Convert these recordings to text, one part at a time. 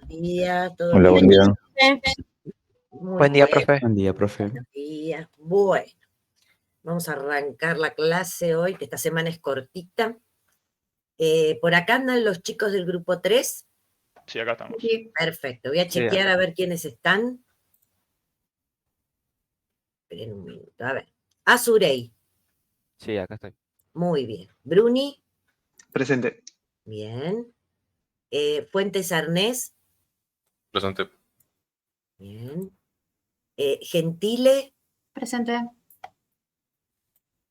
día, ¿todo Hola, bien? buen día. Muy Buen día, bien, profe. Buen día, profe. buenos días. Bueno, vamos a arrancar la clase hoy, que esta semana es cortita. Por acá andan los chicos del grupo 3. Sí, acá estamos. Sí, perfecto, voy a Sí, chequear acá. a ver quiénes están. Esperen un minuto, a ver. Azurey, Sí, acá estoy. muy bien. Bruni, Presente. bien. Fuentes Arnés, Presente. bien. Gentile, Presente.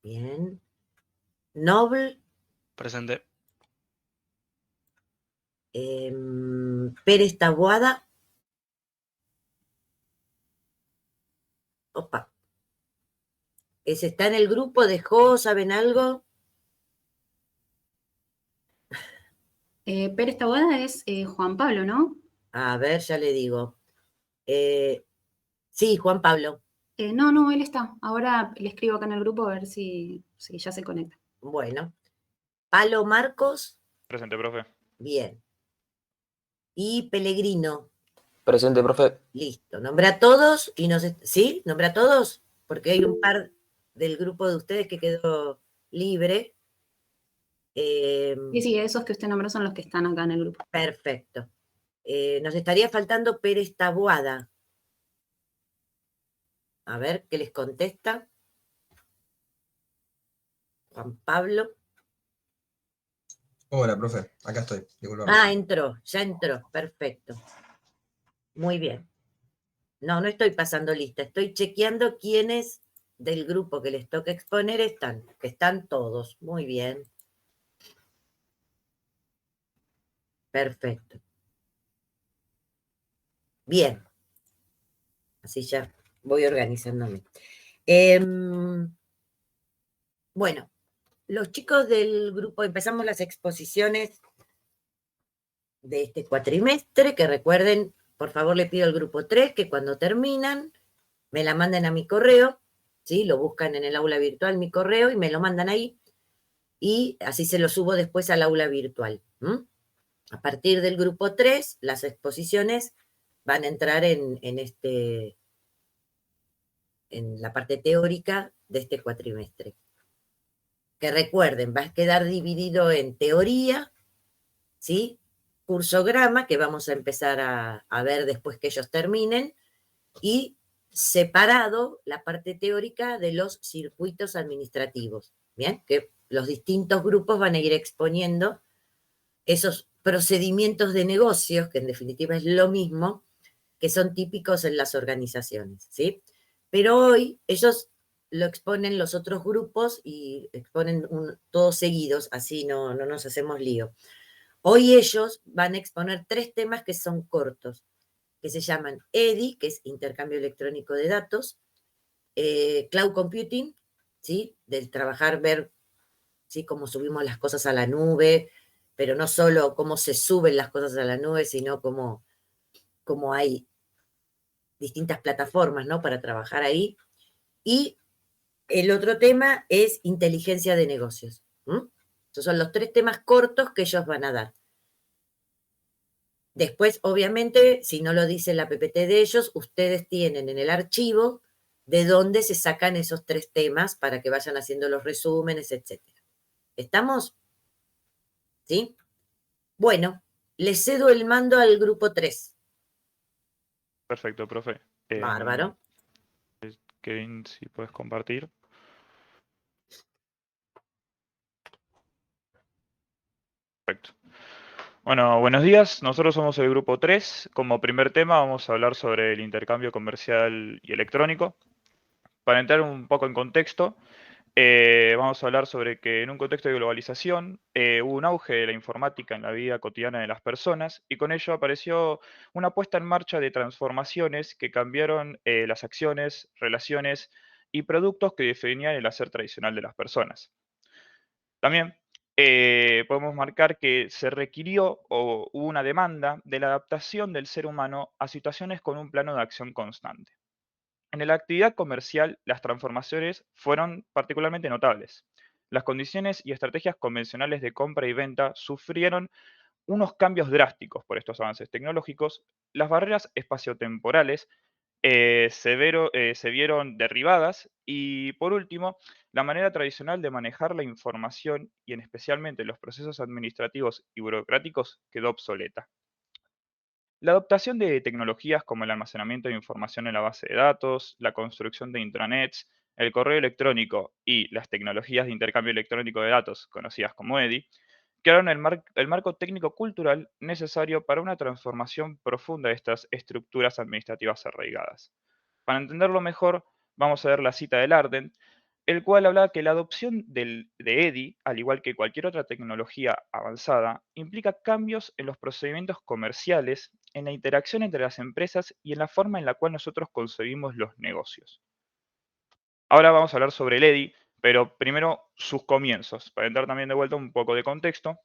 bien. Noble, Presente. Pérez Taboada. Opa. ¿Ese está en el grupo? ¿Dejó? ¿Saben algo? Pérez Taboada es Juan Pablo, ¿no? A ver, ya le digo. Sí, Juan Pablo. No, él está. Ahora le escribo acá en el grupo a ver si ya se conecta. Bueno. Palo Marcos, Presente, profe. bien. Y Pellegrino, Presente, profe. listo. Nombra a todos y nos... ¿Sí? ¿Nombra a todos? Porque hay un par del grupo de ustedes que quedó libre. Sí, esos que usted nombró son los que están acá en el grupo. Perfecto. Nos estaría faltando Pérez Taboada. A ver, ¿qué les contesta? Juan Pablo. Hola, profe. Acá estoy. Disculpame. Ya entró. Perfecto. Muy bien. No estoy pasando lista. Estoy chequeando quiénes del grupo que les toca exponer están. Que están todos. Muy bien. Perfecto. Bien. Así ya voy organizándome. Bueno, los chicos del grupo, empezamos las exposiciones de este cuatrimestre, que recuerden, por favor le pido al grupo 3 que cuando terminan me la manden a mi correo, ¿sí? Lo buscan en el aula virtual, mi correo, y me lo mandan ahí, y así se lo subo después al aula virtual. A partir del grupo 3, las exposiciones van a entrar en la parte teórica de este cuatrimestre. Que recuerden, va a quedar dividido en teoría, ¿sí? Cursograma, que vamos a empezar a ver después que ellos terminen, y separado la parte teórica de los circuitos administrativos, ¿bien? Que los distintos grupos van a ir exponiendo esos procedimientos de negocios, que en definitiva es lo mismo, que son típicos en las organizaciones, ¿sí? Pero hoy ellos lo exponen los otros grupos y exponen todos seguidos, así no nos hacemos lío. Hoy ellos van a exponer 3 temas que son cortos, que se llaman EDI, que es intercambio electrónico de datos, Cloud Computing, ¿sí? Del trabajar, ver, ¿sí? Cómo subimos las cosas a la nube, pero no solo cómo se suben las cosas a la nube, sino cómo hay distintas plataformas, ¿no? Para trabajar ahí. Y el otro tema es inteligencia de negocios. Estos son los 3 temas cortos que ellos van a dar. Después, obviamente, si no lo dice la PPT de ellos, ustedes tienen en el archivo de dónde se sacan esos 3 temas para que vayan haciendo los resúmenes, etc. ¿Estamos? ¿Sí? Bueno, les cedo el mando al grupo 3. Perfecto, profe. Bárbaro. Kevin, si puedes compartir. Perfecto. Bueno, buenos días. Nosotros somos el grupo 3. Como primer tema vamos a hablar sobre el intercambio comercial y electrónico. Para entrar un poco en contexto, vamos a hablar sobre que en un contexto de globalización hubo un auge de la informática en la vida cotidiana de las personas y con ello apareció una puesta en marcha de transformaciones que cambiaron las acciones, relaciones y productos que definían el hacer tradicional de las personas. También podemos marcar que se requirió o hubo una demanda de la adaptación del ser humano a situaciones con un plano de acción constante. En la actividad comercial, las transformaciones fueron particularmente notables. Las condiciones y estrategias convencionales de compra y venta sufrieron unos cambios drásticos por estos avances tecnológicos, las barreras espaciotemporales se vieron derribadas y, por último, la manera tradicional de manejar la información y en especialmente los procesos administrativos y burocráticos quedó obsoleta. La adoptación de tecnologías como el almacenamiento de información en la base de datos, la construcción de intranets, el correo electrónico y las tecnologías de intercambio electrónico de datos, conocidas como EDI, crearon el marco técnico-cultural necesario para una transformación profunda de estas estructuras administrativas arraigadas. Para entenderlo mejor, vamos a ver la cita de Larden, el cual hablaba que la adopción de EDI, al igual que cualquier otra tecnología avanzada, implica cambios en los procedimientos comerciales, en la interacción entre las empresas y en la forma en la cual nosotros concebimos los negocios. Ahora vamos a hablar sobre el EDI, pero primero sus comienzos, para entrar también de vuelta un poco de contexto.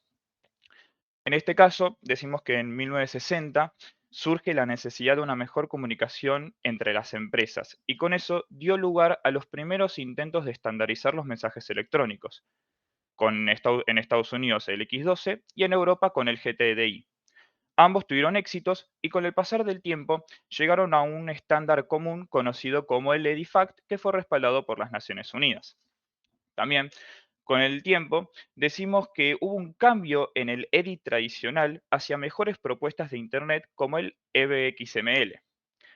En este caso, decimos que en 1960 surge la necesidad de una mejor comunicación entre las empresas y con eso dio lugar a los primeros intentos de estandarizar los mensajes electrónicos, en Estados Unidos el X12 y en Europa con el GTDI. Ambos tuvieron éxitos y con el pasar del tiempo llegaron a un estándar común conocido como el EDIFACT, que fue respaldado por las Naciones Unidas. También, con el tiempo, decimos que hubo un cambio en el EDI tradicional hacia mejores propuestas de Internet como el EBXML.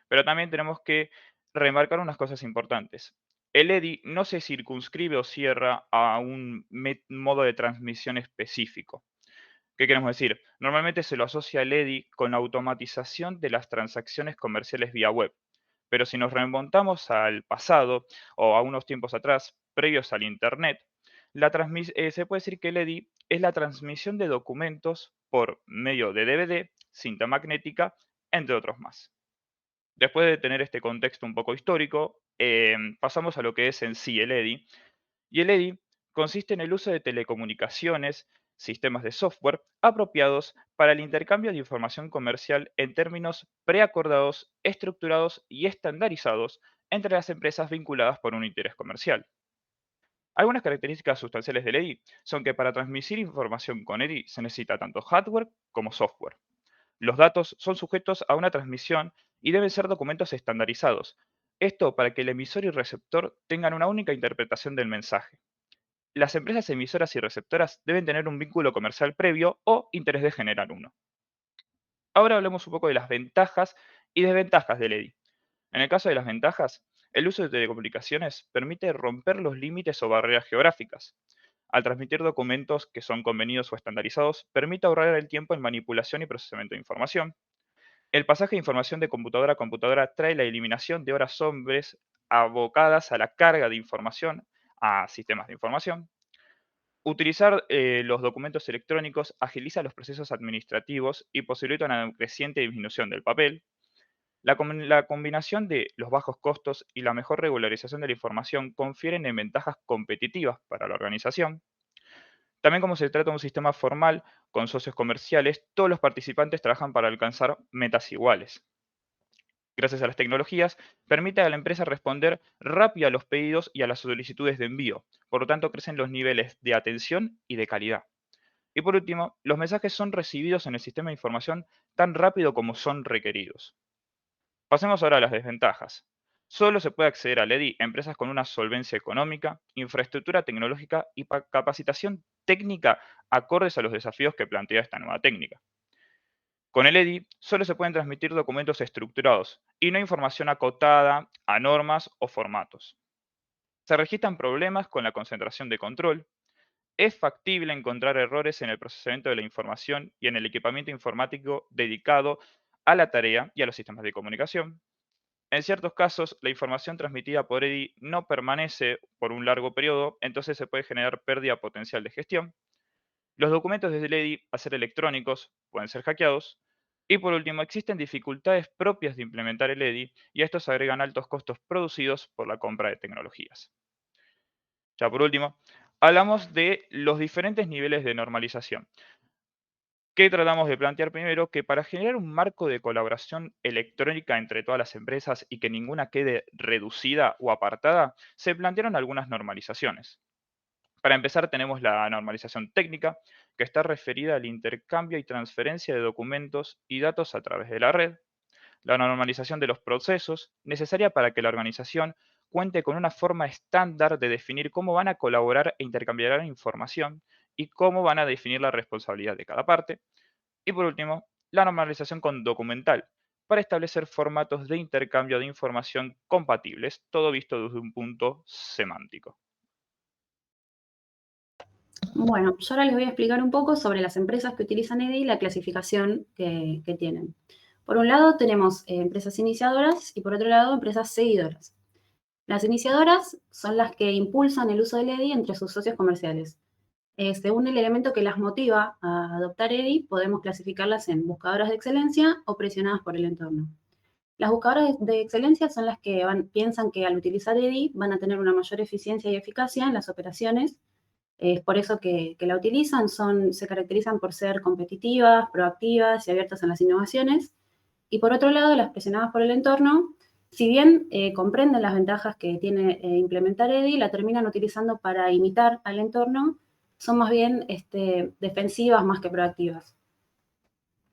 Pero también tenemos que remarcar unas cosas importantes. El EDI no se circunscribe o cierra a un modo de transmisión específico. ¿Qué queremos decir? Normalmente se lo asocia el EDI con la automatización de las transacciones comerciales vía web. Pero si nos remontamos al pasado o a unos tiempos atrás, previos al Internet, se puede decir que el EDI es la transmisión de documentos por medio de DVD, cinta magnética, entre otros más. Después de tener este contexto un poco histórico, pasamos a lo que es en sí el EDI. Y el EDI consiste en el uso de telecomunicaciones, sistemas de software apropiados para el intercambio de información comercial en términos preacordados, estructurados y estandarizados entre las empresas vinculadas por un interés comercial. Algunas características sustanciales del EDI son que para transmitir información con EDI se necesita tanto hardware como software. Los datos son sujetos a una transmisión y deben ser documentos estandarizados. Esto para que el emisor y receptor tengan una única interpretación del mensaje. Las empresas emisoras y receptoras deben tener un vínculo comercial previo o interés de generar uno. Ahora hablemos un poco de las ventajas y desventajas del EDI. En el caso de las ventajas, el uso de telecomunicaciones permite romper los límites o barreras geográficas. Al transmitir documentos que son convenidos o estandarizados, permite ahorrar el tiempo en manipulación y procesamiento de información. El pasaje de información de computadora a computadora trae la eliminación de horas hombres abocadas a la carga de información a sistemas de información. Utilizar los documentos electrónicos agiliza los procesos administrativos y posibilita una creciente disminución del papel. La combinación de los bajos costos y la mejor regularización de la información confieren en ventajas competitivas para la organización. También, como se trata de un sistema formal con socios comerciales, todos los participantes trabajan para alcanzar metas iguales. Gracias a las tecnologías, permite a la empresa responder rápido a los pedidos y a las solicitudes de envío. Por lo tanto, crecen los niveles de atención y de calidad. Y por último, los mensajes son recibidos en el sistema de información tan rápido como son requeridos. Pasemos ahora a las desventajas. Solo se puede acceder al EDI a empresas con una solvencia económica, infraestructura tecnológica y capacitación técnica acordes a los desafíos que plantea esta nueva técnica. Con el EDI solo se pueden transmitir documentos estructurados y no información acotada a normas o formatos. Se registran problemas con la concentración de control. Es factible encontrar errores en el procesamiento de la información y en el equipamiento informático dedicado a la tarea y a los sistemas de comunicación. En ciertos casos, la información transmitida por EDI no permanece por un largo periodo, entonces se puede generar pérdida potencial de gestión. Los documentos desde el EDI, al ser electrónicos, pueden ser hackeados. Y por último, existen dificultades propias de implementar el EDI y a estos agregan altos costos producidos por la compra de tecnologías. Ya por último, hablamos de los diferentes niveles de normalización. ¿Qué tratamos de plantear primero? Que para generar un marco de colaboración electrónica entre todas las empresas y que ninguna quede reducida o apartada, se plantearon algunas normalizaciones. Para empezar, tenemos la normalización técnica, que está referida al intercambio y transferencia de documentos y datos a través de la red. La normalización de los procesos, necesaria para que la organización cuente con una forma estándar de definir cómo van a colaborar e intercambiar información y cómo van a definir la responsabilidad de cada parte. Y por último, la normalización documental, para establecer formatos de intercambio de información compatibles, todo visto desde un punto semántico. Bueno, yo ahora les voy a explicar un poco sobre las empresas que utilizan EDI y la clasificación que tienen. Por un lado tenemos empresas iniciadoras y por otro lado empresas seguidoras. Las iniciadoras son las que impulsan el uso del EDI entre sus socios comerciales. Según el elemento que las motiva a adoptar EDI, podemos clasificarlas en buscadoras de excelencia o presionadas por el entorno. Las buscadoras de excelencia son las que piensan que al utilizar EDI van a tener una mayor eficiencia y eficacia en las operaciones. Es por eso que la utilizan, se caracterizan por ser competitivas, proactivas y abiertas a las innovaciones. Y por otro lado, las presionadas por el entorno, si bien comprenden las ventajas que tiene implementar EDI, la terminan utilizando para imitar al entorno, son más bien defensivas más que proactivas.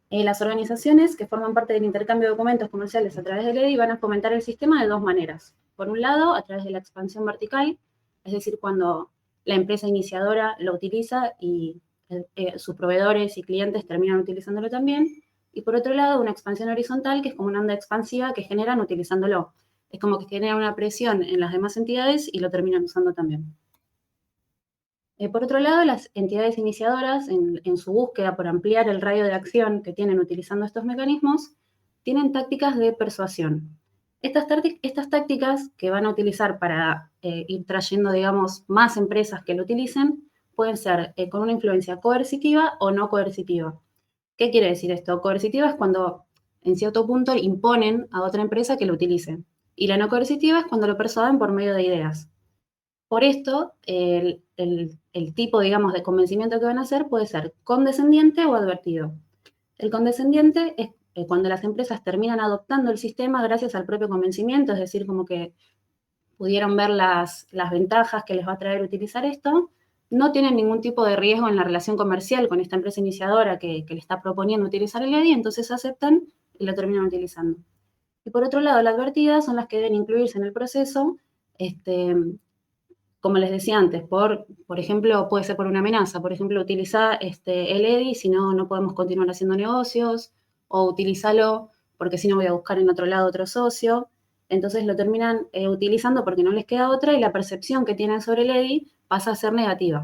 Las organizaciones que forman parte del intercambio de documentos comerciales a través del EDI van a fomentar el sistema de dos maneras. Por un lado, a través de la expansión vertical, es decir, cuando la empresa iniciadora lo utiliza y sus proveedores y clientes terminan utilizándolo también. Y por otro lado, una expansión horizontal, que es como una onda expansiva que generan utilizándolo. Es como que genera una presión en las demás entidades y lo terminan usando también. Por otro lado, las entidades iniciadoras, en su búsqueda por ampliar el radio de acción que tienen utilizando estos mecanismos, tienen tácticas de persuasión. Estas tácticas que van a utilizar para ir trayendo, digamos, más empresas que lo utilicen, pueden ser con una influencia coercitiva o no coercitiva. ¿Qué quiere decir esto? Coercitiva es cuando, en cierto punto, imponen a otra empresa que lo utilice. Y la no coercitiva es cuando lo persuaden por medio de ideas. Por esto, el tipo, digamos, de convencimiento que van a hacer puede ser condescendiente o advertido. El condescendiente es cuando las empresas terminan adoptando el sistema gracias al propio convencimiento, es decir, como que pudieron ver las ventajas que les va a traer utilizar esto, no tienen ningún tipo de riesgo en la relación comercial con esta empresa iniciadora que le está proponiendo utilizar el EDI, entonces aceptan y lo terminan utilizando. Y por otro lado, las advertidas son las que deben incluirse en el proceso, como les decía antes, por ejemplo, puede ser por una amenaza, por ejemplo, utiliza el EDI, si no, no podemos continuar haciendo negocios, o utilízalo porque si no voy a buscar en otro lado otro socio. Entonces lo terminan utilizando porque no les queda otra y la percepción que tienen sobre el EDI pasa a ser negativa.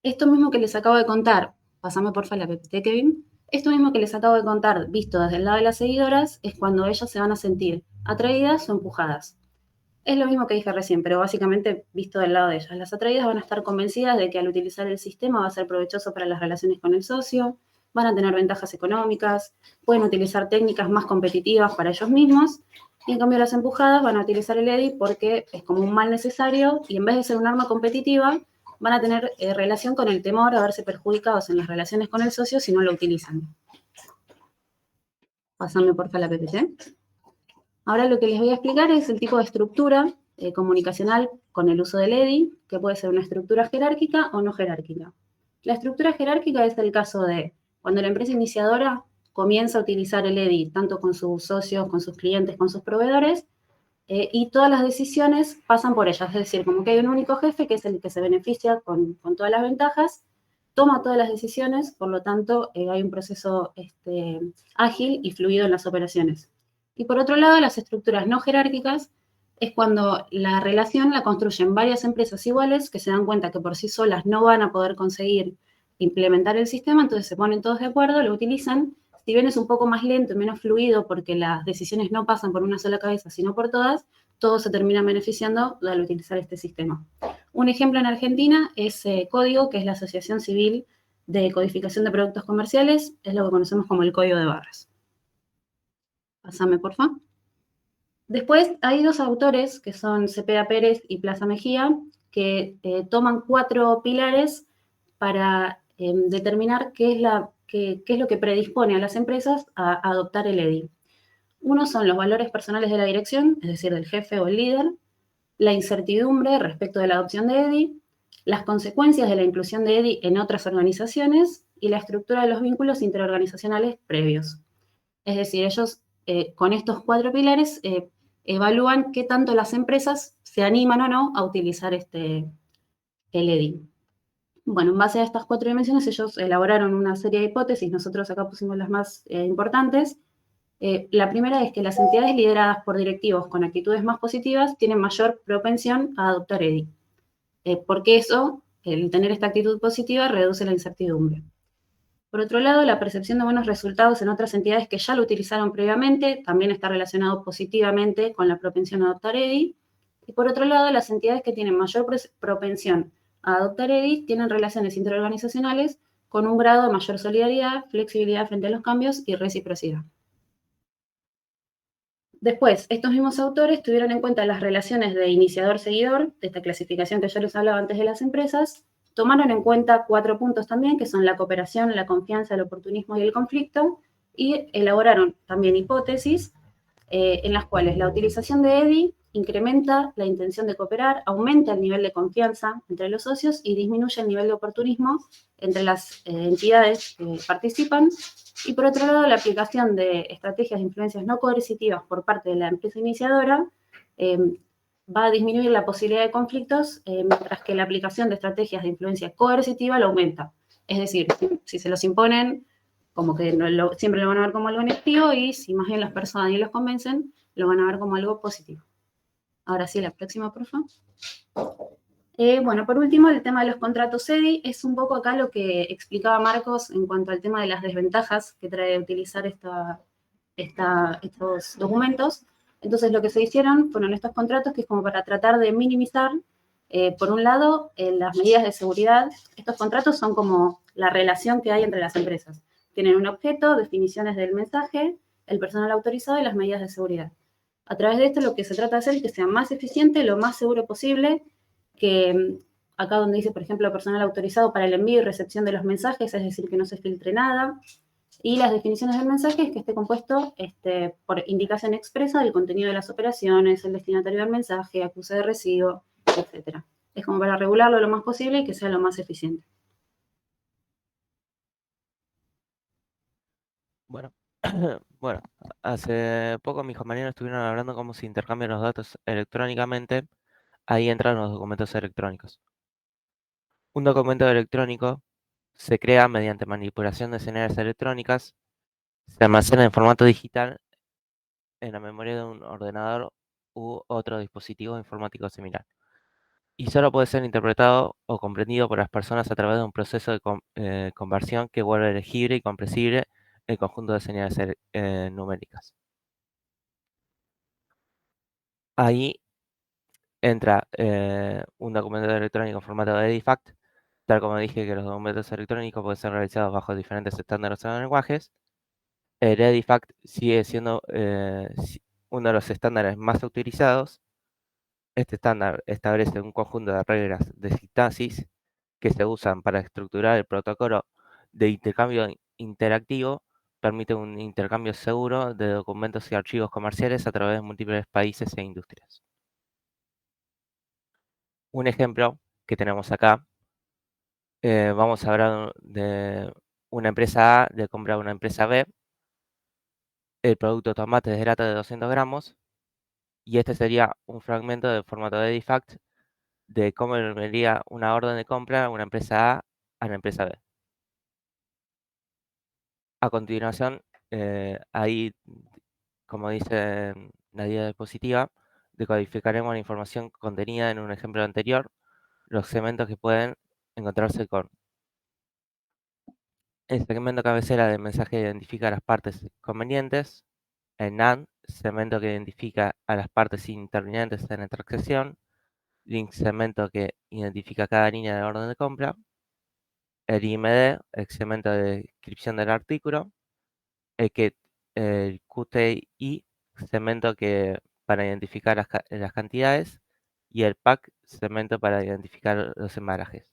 Esto mismo que les acabo de contar, pasame porfa la PPT, Kevin. Esto mismo que les acabo de contar, visto desde el lado de las seguidoras, es cuando ellas se van a sentir atraídas o empujadas. Es lo mismo que dije recién, pero básicamente visto del lado de ellas. Las atraídas van a estar convencidas de que al utilizar el sistema va a ser provechoso para las relaciones con el socio, van a tener ventajas económicas, pueden utilizar técnicas más competitivas para ellos mismos, y en cambio las empujadas van a utilizar el EDI porque es como un mal necesario y en vez de ser un arma competitiva, van a tener relación con el temor a verse perjudicados en las relaciones con el socio si no lo utilizan. Pasame porfa la PPT. Ahora lo que les voy a explicar es el tipo de estructura comunicacional con el uso del EDI, que puede ser una estructura jerárquica o no jerárquica. La estructura jerárquica es el caso de cuando la empresa iniciadora comienza a utilizar el EDI, tanto con sus socios, con sus clientes, con sus proveedores, y todas las decisiones pasan por ellas. Es decir, como que hay un único jefe que es el que se beneficia con todas las ventajas, toma todas las decisiones, por lo tanto, hay un proceso ágil y fluido en las operaciones. Y por otro lado, las estructuras no jerárquicas es cuando la relación la construyen varias empresas iguales que se dan cuenta que por sí solas no van a poder conseguir implementar el sistema, entonces se ponen todos de acuerdo, lo utilizan. Si bien es un poco más lento y menos fluido porque las decisiones no pasan por una sola cabeza, sino por todas, todos se terminan beneficiando al utilizar este sistema. Un ejemplo en Argentina es Código, que es la Asociación Civil de Codificación de Productos Comerciales, es lo que conocemos como el Código de Barras. Pásame, porfa. Después hay dos autores, que son Cepeda Pérez y Plaza Mejía, que toman 4 pilares para determinar qué es lo que predispone a las empresas a adoptar el EDI. Uno son los valores personales de la dirección, es decir, del jefe o el líder. la incertidumbre respecto de la adopción de EDI, las consecuencias de la inclusión de EDI en otras organizaciones y la estructura de los vínculos interorganizacionales previos. Es decir, ellos con estos 4 pilares evalúan qué tanto las empresas se animan o no a utilizar el EDI. Bueno, en base a estas 4 dimensiones, ellos elaboraron una serie de hipótesis, nosotros acá pusimos las más importantes. La primera es que las entidades lideradas por directivos con actitudes más positivas tienen mayor propensión a adoptar EDI, porque eso, el tener esta actitud positiva, reduce la incertidumbre. Por otro lado, la percepción de buenos resultados en otras entidades que ya lo utilizaron previamente también está relacionado positivamente con la propensión a adoptar EDI. Y por otro lado, las entidades que tienen mayor propensión a adoptar EDI tienen relaciones interorganizacionales con un grado de mayor solidaridad, flexibilidad frente a los cambios y reciprocidad. Después, estos mismos autores tuvieron en cuenta las relaciones de iniciador-seguidor, de esta clasificación que yo les hablaba antes de las empresas, tomaron en cuenta 4 puntos también, que son la cooperación, la confianza, el oportunismo y el conflicto, y elaboraron también hipótesis en las cuales la utilización de EDI incrementa la intención de cooperar, aumenta el nivel de confianza entre los socios y disminuye el nivel de oportunismo entre las entidades que participan. Y por otro lado, la aplicación de estrategias de influencias no coercitivas por parte de la empresa iniciadora va a disminuir la posibilidad de conflictos, mientras que la aplicación de estrategias de influencia coercitiva lo aumenta. Es decir, si se los imponen, como que siempre lo van a ver como algo negativo, y si más bien las personas y los convencen, lo van a ver como algo positivo. Ahora sí, la próxima, por favor. Bueno, por último, el tema de los contratos EDI es un poco acá lo que explicaba Marcos en cuanto al tema de las desventajas que trae utilizar estos documentos. Entonces, lo que se hicieron fueron estos contratos, que es como para tratar de minimizar, por un lado, las medidas de seguridad. Estos contratos son como la relación que hay entre las empresas. Tienen un objeto, definiciones del mensaje, el personal autorizado y las medidas de seguridad. A través de esto, lo que se trata de hacer es que sea más eficiente, lo más seguro posible, que acá donde dice, por ejemplo, personal autorizado para el envío y recepción de los mensajes, es decir, que no se filtre nada. Y las definiciones del mensaje es que esté compuesto por indicación expresa del contenido de las operaciones, el destinatario del mensaje, acuse de recibo, etc. Es como para regularlo lo más posible y que sea lo más eficiente. Bueno, bueno, hace poco mis compañeros estuvieron hablando cómo se intercambian los datos electrónicamente. Ahí entran los documentos electrónicos. Un documento electrónico se crea mediante manipulación de señales electrónicas, se almacena en formato digital en la memoria de un ordenador u otro dispositivo informático similar, y solo puede ser interpretado o comprendido por las personas a través de un proceso de conversión que vuelve legible y comprensible el conjunto de señales numéricas. Ahí entra un documento electrónico en formato de EDIFACT, tal como dije que los documentos electrónicos pueden ser realizados bajo diferentes estándares o lenguajes. El EDIFACT sigue siendo uno de los estándares más utilizados. Este estándar establece un conjunto de reglas de sintaxis que se usan para estructurar el protocolo de intercambio interactivo. Permite un intercambio seguro de documentos y archivos comerciales a través de múltiples países e industrias. Un ejemplo que tenemos acá, vamos a hablar de una empresa A le compra a una empresa B el producto tomate de lata de 200 gramos, y este sería un fragmento del formato de EDIFACT de cómo enviaría una orden de compra a una empresa A la empresa B. A continuación, ahí, como dice la diapositiva, decodificaremos la información contenida en un ejemplo anterior, los segmentos que pueden encontrarse con el segmento cabecera del mensaje identifica las partes convenientes, el NAND, segmento que identifica a las partes intervinientes en la transacción, link, segmento que identifica cada línea de orden de compra, el IMD, el segmento de descripción del artículo, el QTI, segmento que para identificar las cantidades, y el PAC, segmento para identificar los embalajes.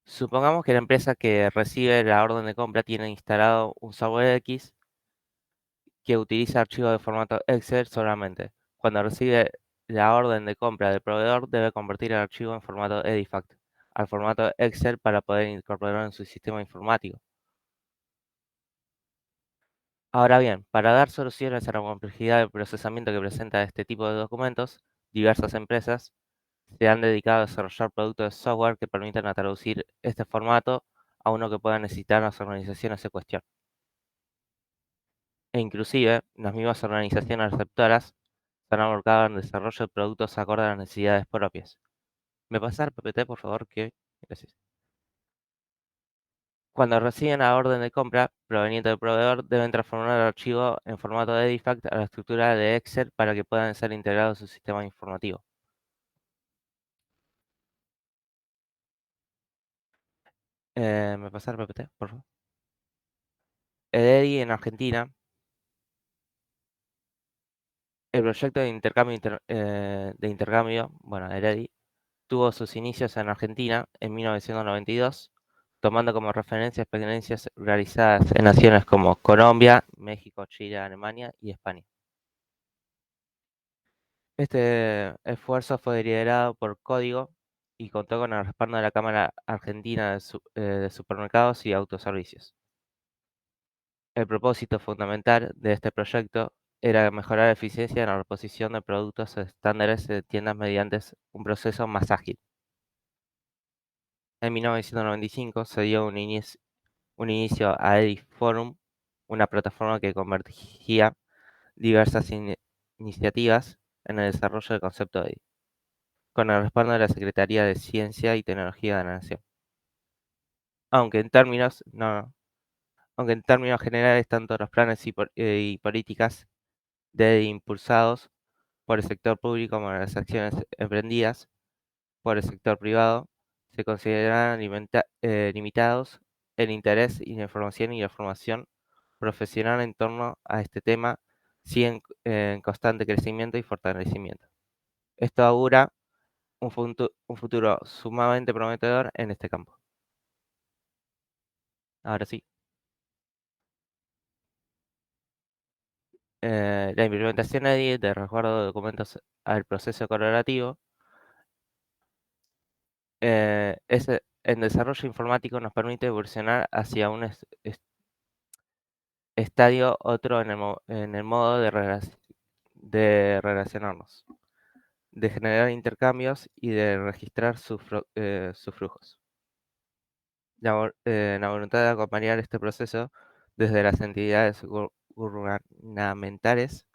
Supongamos que la empresa que recibe la orden de compra tiene instalado un software X que utiliza archivos de formato Excel solamente. Cuando recibe la orden de compra del proveedor, debe convertir el archivo en formato EDIFACT al formato Excel para poder incorporarlo en su sistema informático. Ahora bien, para dar soluciones a la complejidad de procesamiento que presenta este tipo de documentos, diversas empresas se han dedicado a desarrollar productos de software que permitan traducir este formato a uno que puedan necesitar las organizaciones en cuestión. E inclusive, las mismas organizaciones receptoras se han abocado en el desarrollo de productos acorde a las necesidades propias. ¿Me pasa el PPT, por favor? Gracias. Cuando reciben la orden de compra proveniente del proveedor, deben transformar el archivo en formato de EDIFACT a la estructura de Excel para que puedan ser integrados en su sistema informativo. ¿Me pasa el PPT, por favor? El EDI en Argentina, el proyecto de intercambio, bueno, el EDI, tuvo sus inicios en Argentina en 1992, tomando como referencia experiencias realizadas en naciones como Colombia, México, Chile, Alemania y España. Este esfuerzo fue liderado por Código y contó con el respaldo de la Cámara Argentina de Supermercados y Autoservicios. El propósito fundamental de este proyecto era mejorar la eficiencia en la reposición de productos estándares de tiendas mediante un proceso más ágil. En 1995 se dio un inicio a EDIForum, una plataforma que convergía diversas iniciativas en el desarrollo del concepto de EDI, con el respaldo de la Secretaría de Ciencia y Tecnología de la Nación. Aunque en términos generales, tanto los planes y políticas de EDI impulsados por el sector público como las acciones emprendidas por el sector privado se consideran limitados el interés y la información y la formación profesional en torno a este tema siguen en constante crecimiento y fortalecimiento. Esto augura un futuro sumamente prometedor en este campo. Ahora sí. La implementación EDI de resguardo de documentos al proceso correlativo en desarrollo informático nos permite evolucionar hacia un estadio otro en el modo de relacionarnos, de generar intercambios y de registrar sus flujos. La voluntad de acompañar este proceso desde las entidades gubernamentales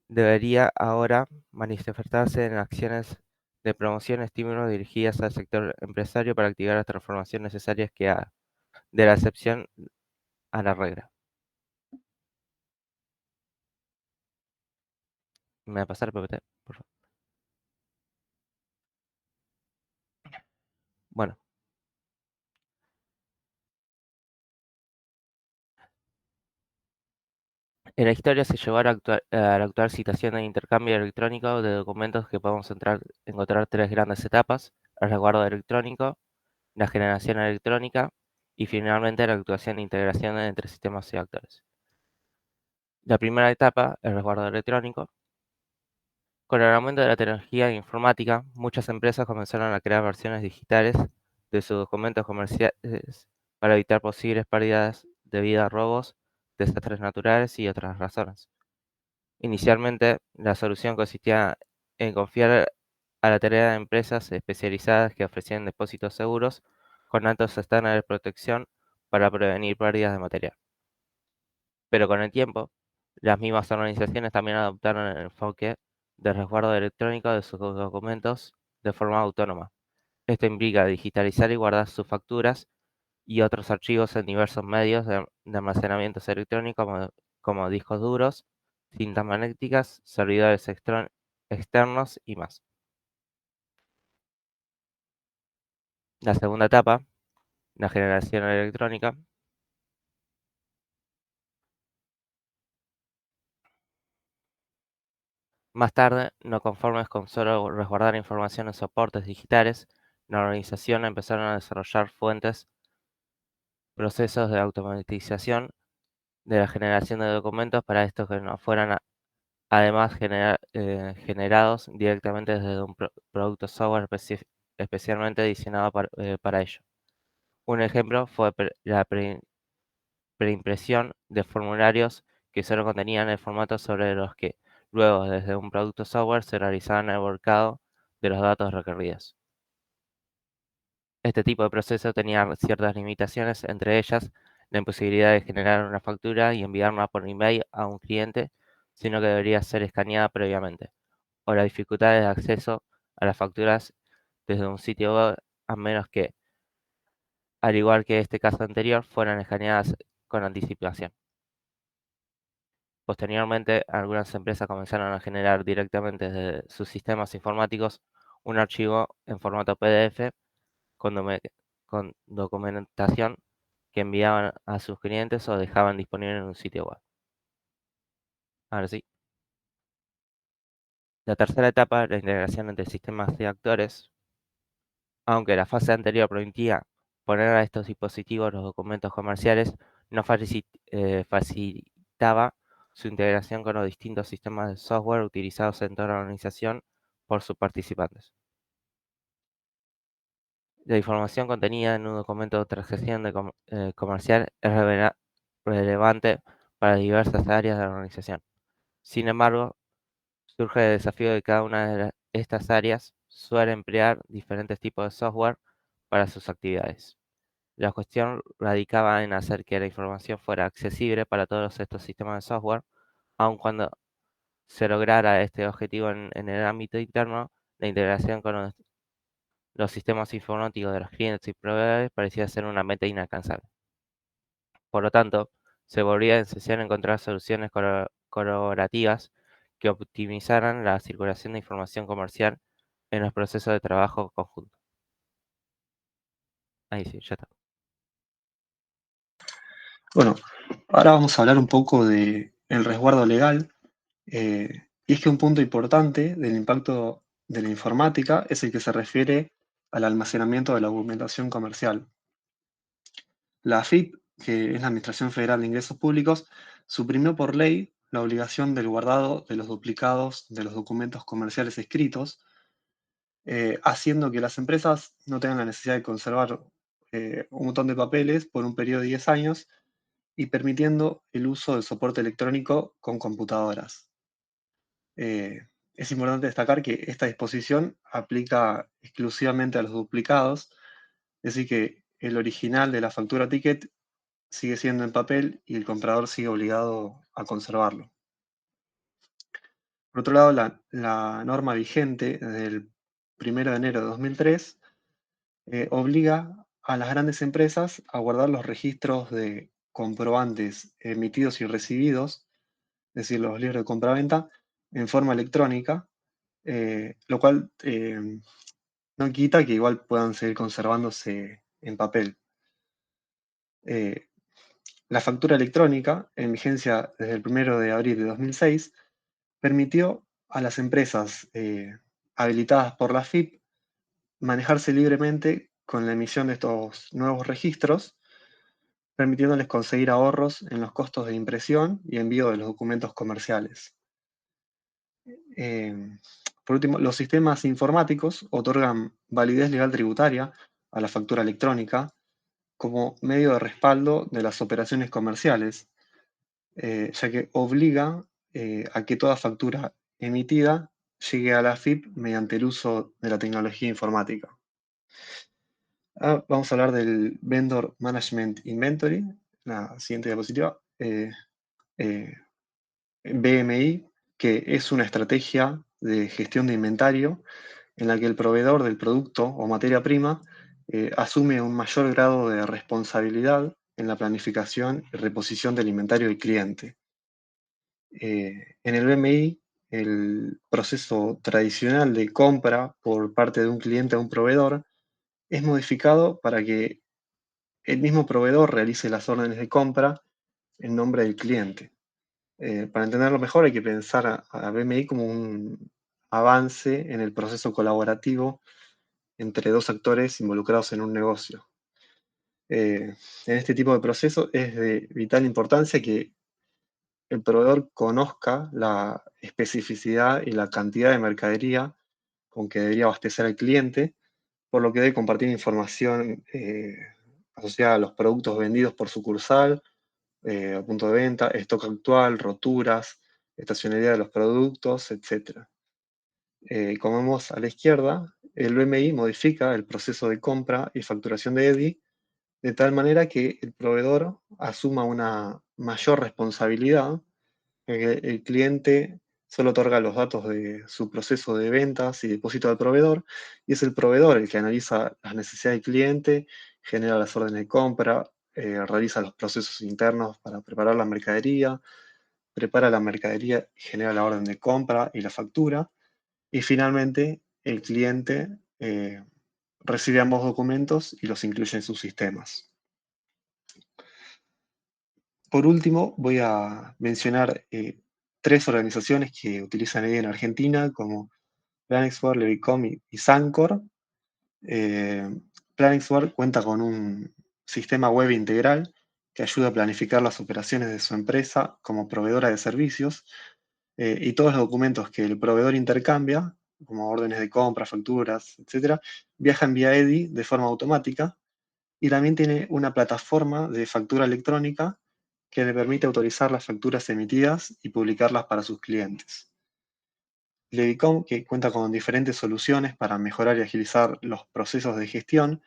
debería ahora manifestarse en acciones de promoción y estímulo dirigidas al sector empresario para activar las transformaciones necesarias que haga de la excepción a la regla. ¿Me va a pasar el PPT, por favor? Bueno. En la historia se llevó a la actual situación de intercambio electrónico de documentos que podemos encontrar tres grandes etapas: el resguardo electrónico, la generación electrónica y finalmente la actuación e integración entre sistemas y actores. La primera etapa, el resguardo electrónico. Con el aumento de la tecnología informática, muchas empresas comenzaron a crear versiones digitales de sus documentos comerciales para evitar posibles pérdidas debido a robos, desastres naturales y otras razones. Inicialmente, la solución consistía en confiar a la tarea de empresas especializadas que ofrecían depósitos seguros con altos estándares de protección para prevenir pérdidas de material. Pero con el tiempo, las mismas organizaciones también adoptaron el enfoque de resguardo electrónico de sus documentos de forma autónoma. Esto implica digitalizar y guardar sus facturas y otros archivos en diversos medios de almacenamiento electrónico como discos duros, cintas magnéticas, servidores externos y más. La segunda etapa, la generación electrónica. Más tarde, no conformes con solo resguardar información en soportes digitales, la organización empezaron a desarrollar procesos de automatización de la generación de documentos para estos que no fueran además generados directamente desde un producto software especialmente diseñado para ello. Un ejemplo fue la preimpresión de formularios que solo contenían el formato sobre los que luego desde un producto software se realizaban el volcado de los datos requeridos. Este tipo de proceso tenía ciertas limitaciones, entre ellas la imposibilidad de generar una factura y enviarla por email a un cliente, sino que debería ser escaneada previamente, o la dificultad de acceso a las facturas desde un sitio web, a menos que, al igual que este caso anterior, fueran escaneadas con anticipación. Posteriormente, algunas empresas comenzaron a generar directamente desde sus sistemas informáticos un archivo en formato PDF con documentación que enviaban a sus clientes o dejaban disponible en un sitio web. Ahora sí. La tercera etapa, la integración entre sistemas de actores. Aunque la fase anterior permitía poner a estos dispositivos los documentos comerciales, no facilitaba su integración con los distintos sistemas de software utilizados en toda la organización por sus participantes. La información contenida en un documento de transacción comercial es relevante para diversas áreas de la organización. Sin embargo, surge el desafío de cada una de estas áreas suele emplear diferentes tipos de software para sus actividades. La cuestión radicaba en hacer que la información fuera accesible para todos estos sistemas de software, aun cuando se lograra este objetivo en el ámbito interno, la integración con los sistemas informáticos de los clientes y proveedores parecía ser una meta inalcanzable. Por lo tanto, se volvía esencial encontrar soluciones colaborativas que optimizaran la circulación de información comercial en los procesos de trabajo conjunto. Ahí sí, ya está. Bueno, ahora vamos a hablar un poco del resguardo legal. Y es que un punto importante del impacto de la informática es el que se refiere al almacenamiento de la documentación comercial. La AFIP, que es la Administración Federal de Ingresos Públicos, suprimió por ley la obligación del guardado de los duplicados de los documentos comerciales escritos, haciendo que las empresas no tengan la necesidad de conservar un montón de papeles por un periodo de 10 años y permitiendo el uso del soporte electrónico con computadoras. Es importante destacar que esta disposición aplica exclusivamente a los duplicados, es decir, que el original de la factura ticket sigue siendo en papel y el comprador sigue obligado a conservarlo. Por otro lado, la norma vigente desde el 1 de enero de 2003 obliga a las grandes empresas a guardar los registros de comprobantes emitidos y recibidos, es decir, los libros de compraventa, en forma electrónica, lo cual no quita que igual puedan seguir conservándose en papel. La factura electrónica, en vigencia desde el 1 de abril de 2006, permitió a las empresas habilitadas por la AFIP manejarse libremente con la emisión de estos nuevos registros, permitiéndoles conseguir ahorros en los costos de impresión y envío de los documentos comerciales. Por último, los sistemas informáticos otorgan validez legal tributaria a la factura electrónica como medio de respaldo de las operaciones comerciales, ya que obliga a que toda factura emitida llegue a la AFIP mediante el uso de la tecnología informática. Vamos a hablar del Vendor Management Inventory, la siguiente diapositiva. BMI, que es una estrategia de gestión de inventario en la que el proveedor del producto o materia prima asume un mayor grado de responsabilidad en la planificación y reposición del inventario del cliente. En el BMI, el proceso tradicional de compra por parte de un cliente a un proveedor es modificado para que el mismo proveedor realice las órdenes de compra en nombre del cliente. Para entenderlo mejor hay que pensar a BMI como un avance en el proceso colaborativo entre dos actores involucrados en un negocio. En este tipo de procesos es de vital importancia que el proveedor conozca la especificidad y la cantidad de mercadería con que debería abastecer al cliente, por lo que debe compartir información asociada a los productos vendidos por sucursal, punto de venta, stock actual, roturas, estacionalidad de los productos, etc. Como vemos a la izquierda, el BMI modifica el proceso de compra y facturación de EDI de tal manera que el proveedor asuma una mayor responsabilidad, el cliente solo otorga los datos de su proceso de ventas y depósito al proveedor, y es el proveedor el que analiza las necesidades del cliente, genera las órdenes de compra, realiza los procesos internos para preparar la mercadería, prepara la mercadería y genera la orden de compra y la factura, y finalmente el cliente recibe ambos documentos y los incluye en sus sistemas. Por último, voy a mencionar 3 organizaciones que utilizan EDI en Argentina, como Planexware, Levicom y Sancor. Planexware cuenta con un sistema web integral que ayuda a planificar las operaciones de su empresa como proveedora de servicios, y todos los documentos que el proveedor intercambia, como órdenes de compra, facturas, etc., viajan vía EDI de forma automática, y también tiene una plataforma de factura electrónica que le permite autorizar las facturas emitidas y publicarlas para sus clientes. Levicom, que cuenta con diferentes soluciones para mejorar y agilizar los procesos de gestión,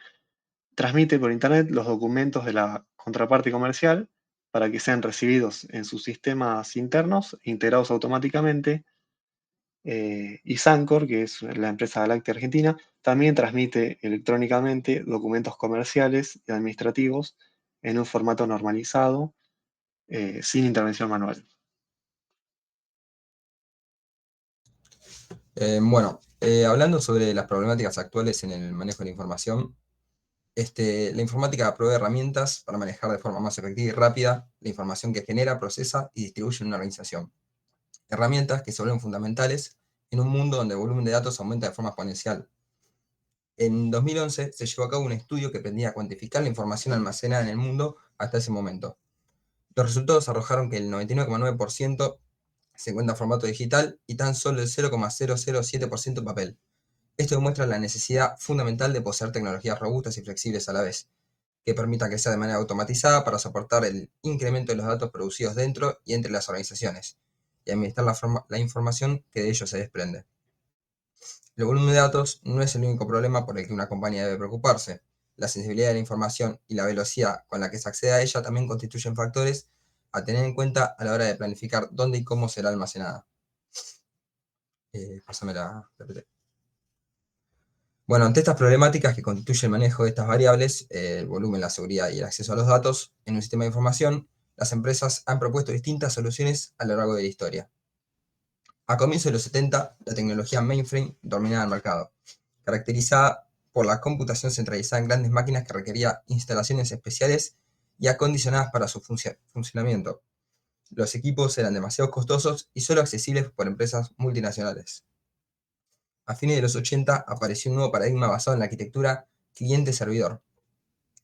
transmite por Internet los documentos de la contraparte comercial para que sean recibidos en sus sistemas internos e integrados automáticamente. Y Sancor, que es la empresa láctea argentina, también transmite electrónicamente documentos comerciales y administrativos en un formato normalizado, sin intervención manual. Hablando sobre las problemáticas actuales en el manejo de la información, la informática provee herramientas para manejar de forma más efectiva y rápida la información que genera, procesa y distribuye en una organización. Herramientas que se vuelven fundamentales en un mundo donde el volumen de datos aumenta de forma exponencial. En 2011 se llevó a cabo un estudio que pretendía cuantificar la información almacenada en el mundo hasta ese momento. Los resultados arrojaron que el 99,9% se encuentra en formato digital y tan solo el 0,007% en papel. Esto demuestra la necesidad fundamental de poseer tecnologías robustas y flexibles a la vez, que permitan que sea de manera automatizada para soportar el incremento de los datos producidos dentro y entre las organizaciones, y administrar la información que de ellos se desprende. El volumen de datos no es el único problema por el que una compañía debe preocuparse. La sensibilidad de la información y la velocidad con la que se accede a ella también constituyen factores a tener en cuenta a la hora de planificar dónde y cómo será almacenada. Pásame la PPT. Bueno, ante estas problemáticas que constituye el manejo de estas variables, el volumen, la seguridad y el acceso a los datos en un sistema de información, las empresas han propuesto distintas soluciones a lo largo de la historia. A comienzos de los 70, la tecnología mainframe dominaba el mercado, caracterizada por la computación centralizada en grandes máquinas que requería instalaciones especiales y acondicionadas para su funcionamiento. Los equipos eran demasiado costosos y solo accesibles por empresas multinacionales. A fines de los 80 apareció un nuevo paradigma basado en la arquitectura cliente-servidor.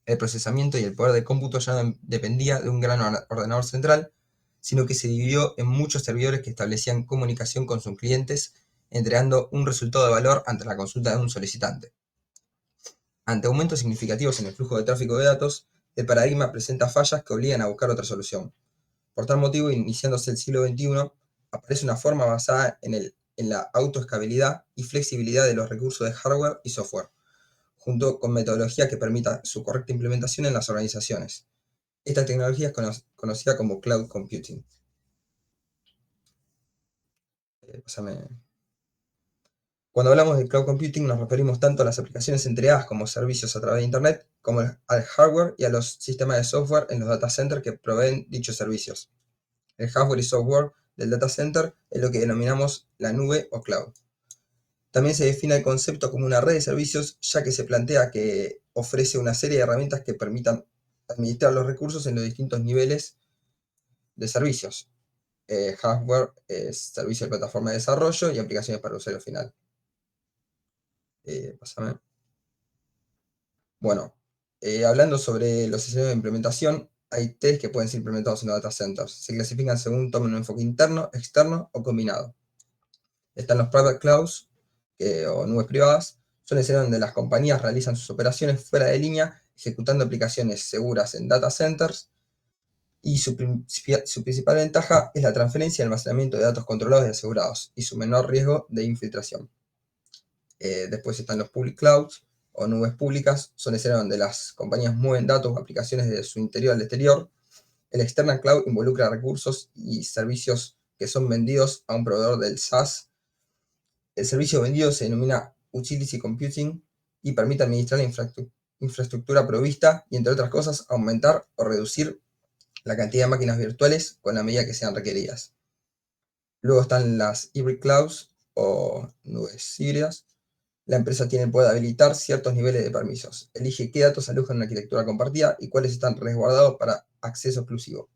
El procesamiento y el poder de cómputo ya no dependía de un gran ordenador central, sino que se dividió en muchos servidores que establecían comunicación con sus clientes, entregando un resultado de valor ante la consulta de un solicitante. Ante aumentos significativos en el flujo de tráfico de datos, el paradigma presenta fallas que obligan a buscar otra solución. Por tal motivo, iniciándose el siglo XXI, aparece una forma basada en la autoescalabilidad y flexibilidad de los recursos de hardware y software, junto con metodología que permita su correcta implementación en las organizaciones. Esta tecnología es conocida como Cloud Computing. Cuando hablamos de Cloud Computing nos referimos tanto a las aplicaciones entregadas como servicios a través de Internet, como al hardware y a los sistemas de software en los data centers que proveen dichos servicios. El hardware y software del data center es lo que denominamos la nube o cloud. También se define el concepto como una red de servicios, ya que se plantea que ofrece una serie de herramientas que permitan administrar los recursos en los distintos niveles de servicios. Hardware es servicio de plataforma de desarrollo y aplicaciones para el usuario final. Pásame. Bueno, Hablando sobre los escenarios de implementación, hay 3 que pueden ser implementados en los data centers. Se clasifican según tomen un enfoque interno, externo o combinado. Están los private clouds o nubes privadas. Son escenarios donde las compañías realizan sus operaciones fuera de línea, ejecutando aplicaciones seguras en data centers. Y su principal ventaja es la transferencia y almacenamiento de datos controlados y asegurados, y su menor riesgo de infiltración. Después están los public clouds, o nubes públicas. Son escenarios donde las compañías mueven datos o aplicaciones de su interior al exterior. El external cloud involucra recursos y servicios que son vendidos a un proveedor del SaaS. El servicio vendido se denomina Utility Computing y permite administrar la infraestructura provista y, entre otras cosas, aumentar o reducir la cantidad de máquinas virtuales con la medida que sean requeridas. Luego están las hybrid clouds o nubes híbridas. La empresa tiene el poder de habilitar ciertos niveles de permisos. Elige qué datos alojan en una arquitectura compartida y cuáles están resguardados para acceso exclusivo.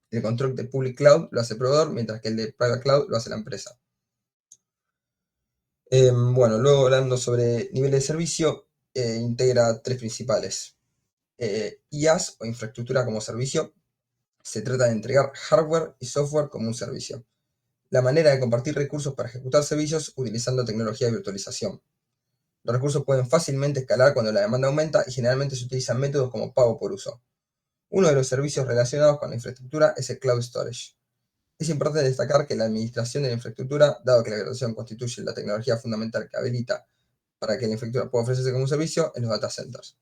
El control de public cloud lo hace el proveedor, mientras que el de private cloud lo hace la empresa. Bueno, luego hablando sobre niveles de servicio, integra 3 principales. IaaS o infraestructura como servicio. Se trata de entregar hardware y software como un servicio. La manera de compartir recursos para ejecutar servicios utilizando tecnología de virtualización. Los recursos pueden fácilmente escalar cuando la demanda aumenta y generalmente se utilizan métodos como pago por uso. Uno de los servicios relacionados con la infraestructura es el cloud storage. Es importante destacar que la administración de la infraestructura, dado que la virtualización constituye la tecnología fundamental que habilita para que la infraestructura pueda ofrecerse como un servicio en los data centers.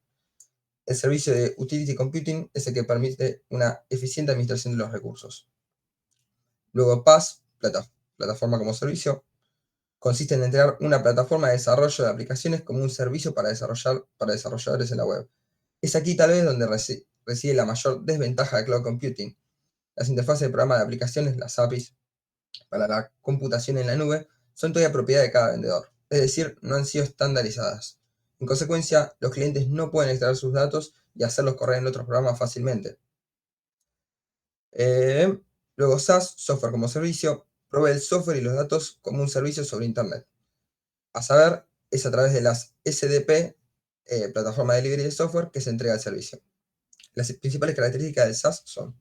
El servicio de Utility Computing es el que permite una eficiente administración de los recursos. Luego PaaS, plataforma como servicio, consiste en entregar una plataforma de desarrollo de aplicaciones como un servicio para desarrolladores en la web. Es aquí tal vez donde reside la mayor desventaja de Cloud Computing. Las interfaces de programa de aplicaciones, las APIs, para la computación en la nube, son todavía propiedad de cada vendedor, es decir, no han sido estandarizadas. En consecuencia, los clientes no pueden extraer sus datos y hacerlos correr en otros programas fácilmente. Luego SaaS, software como servicio, provee el software y los datos como un servicio sobre Internet. A saber, es a través de las SDP, plataforma de delivery de software, que se entrega el servicio. Las principales características del SaaS son: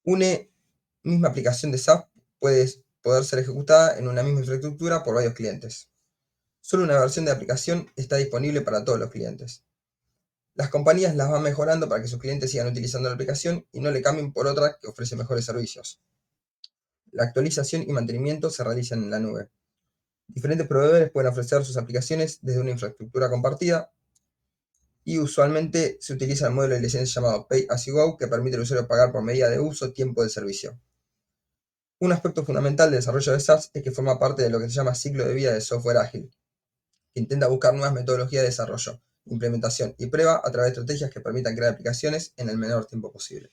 una misma aplicación de SaaS puede poder ser ejecutada en una misma infraestructura por varios clientes. Solo una versión de aplicación está disponible para todos los clientes. Las compañías las van mejorando para que sus clientes sigan utilizando la aplicación y no le cambien por otra que ofrece mejores servicios. La actualización y mantenimiento se realizan en la nube. Diferentes proveedores pueden ofrecer sus aplicaciones desde una infraestructura compartida y usualmente se utiliza el modelo de licencia llamado Pay As You Go, que permite al usuario pagar por medida de uso tiempo del servicio. Un aspecto fundamental del desarrollo de SaaS es que forma parte de lo que se llama ciclo de vida de software ágil, que intenta buscar nuevas metodologías de desarrollo, implementación y prueba a través de estrategias que permitan crear aplicaciones en el menor tiempo posible.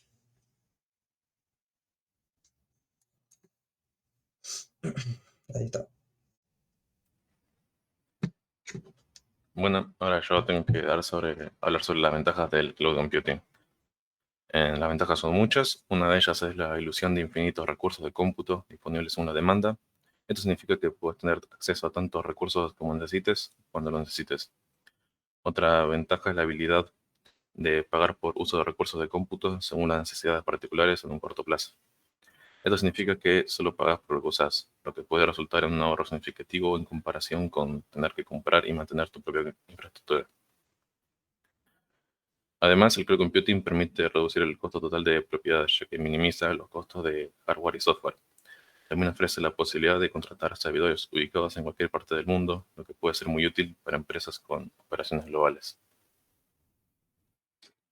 Ahí está. Bueno, ahora yo tengo que hablar sobre las ventajas del cloud computing. Las ventajas son muchas. Una de ellas es la ilusión de infinitos recursos de cómputo disponibles en una demanda. Esto significa que puedes tener acceso a tantos recursos como necesites, cuando lo necesites. Otra ventaja es la habilidad de pagar por uso de recursos de cómputo según las necesidades particulares en un corto plazo. Esto significa que solo pagas por lo que usas, lo que puede resultar en un ahorro significativo en comparación con tener que comprar y mantener tu propia infraestructura. Además, el cloud computing permite reducir el costo total de propiedad, ya que minimiza los costos de hardware y software. También ofrece la posibilidad de contratar servidores ubicados en cualquier parte del mundo, lo que puede ser muy útil para empresas con operaciones globales.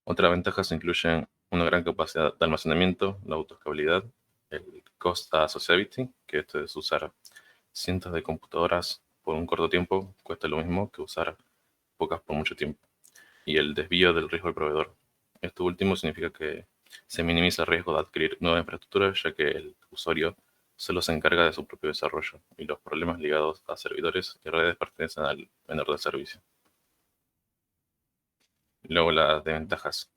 Otras ventajas incluyen una gran capacidad de almacenamiento, la autoescalabilidad, el cost associativity, que esto es usar cientos de computadoras por un corto tiempo, cuesta lo mismo que usar pocas por mucho tiempo, y el desvío del riesgo del proveedor. Esto último significa que se minimiza el riesgo de adquirir nueva infraestructura, ya que el usuario solo se encarga de su propio desarrollo, y los problemas ligados a servidores y redes pertenecen al vendedor del servicio. Luego las desventajas.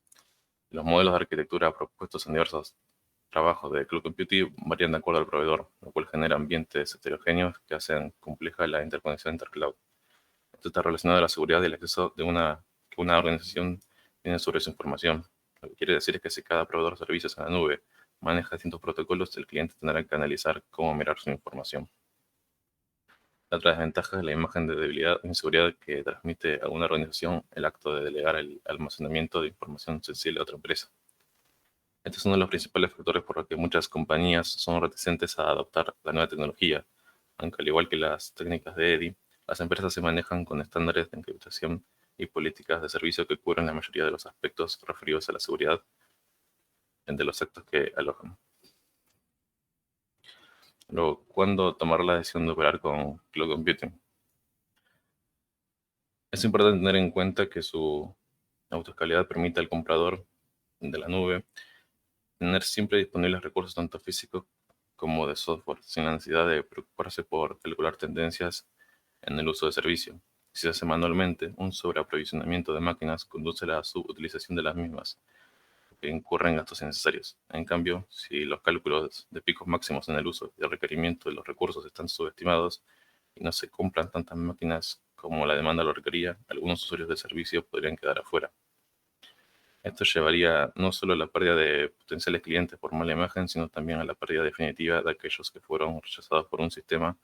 Los modelos de arquitectura propuestos en diversos trabajos de cloud computing varían de acuerdo al proveedor, lo cual genera ambientes heterogéneos que hacen compleja la interconexión intercloud. Esto está relacionado a la seguridad y el acceso de una que una organización tiene sobre su información. Lo que quiere decir es que si cada proveedor de servicios en la nube maneja distintos protocolos, el cliente tendrá que analizar cómo mirar su información. La otra desventaja es la imagen de debilidad o inseguridad que transmite a una organización el acto de delegar el almacenamiento de información sensible a otra empresa. Este es uno de los principales factores por los que muchas compañías son reticentes a adoptar la nueva tecnología, aunque al igual que las técnicas de EDI, las empresas se manejan con estándares de encriptación y políticas de servicio que cubren la mayoría de los aspectos referidos a la seguridad de los actos que alojan. Luego, ¿cuándo tomar la decisión de operar con Cloud Computing? Es importante tener en cuenta que su autoescalabilidad permite al comprador de la nube tener siempre disponibles recursos tanto físicos como de software, sin la necesidad de preocuparse por calcular tendencias en el uso de servicio. Si se hace manualmente, un sobreaprovisionamiento de máquinas conduce a la subutilización de las mismas, que incurren gastos innecesarios. En cambio, si los cálculos de picos máximos en el uso y el requerimiento de los recursos están subestimados y no se compran tantas máquinas como la demanda lo requería, algunos usuarios de servicio podrían quedar afuera. Esto llevaría no solo a la pérdida de potenciales clientes por mala imagen, sino también a la pérdida definitiva de aquellos que fueron rechazados por un sistema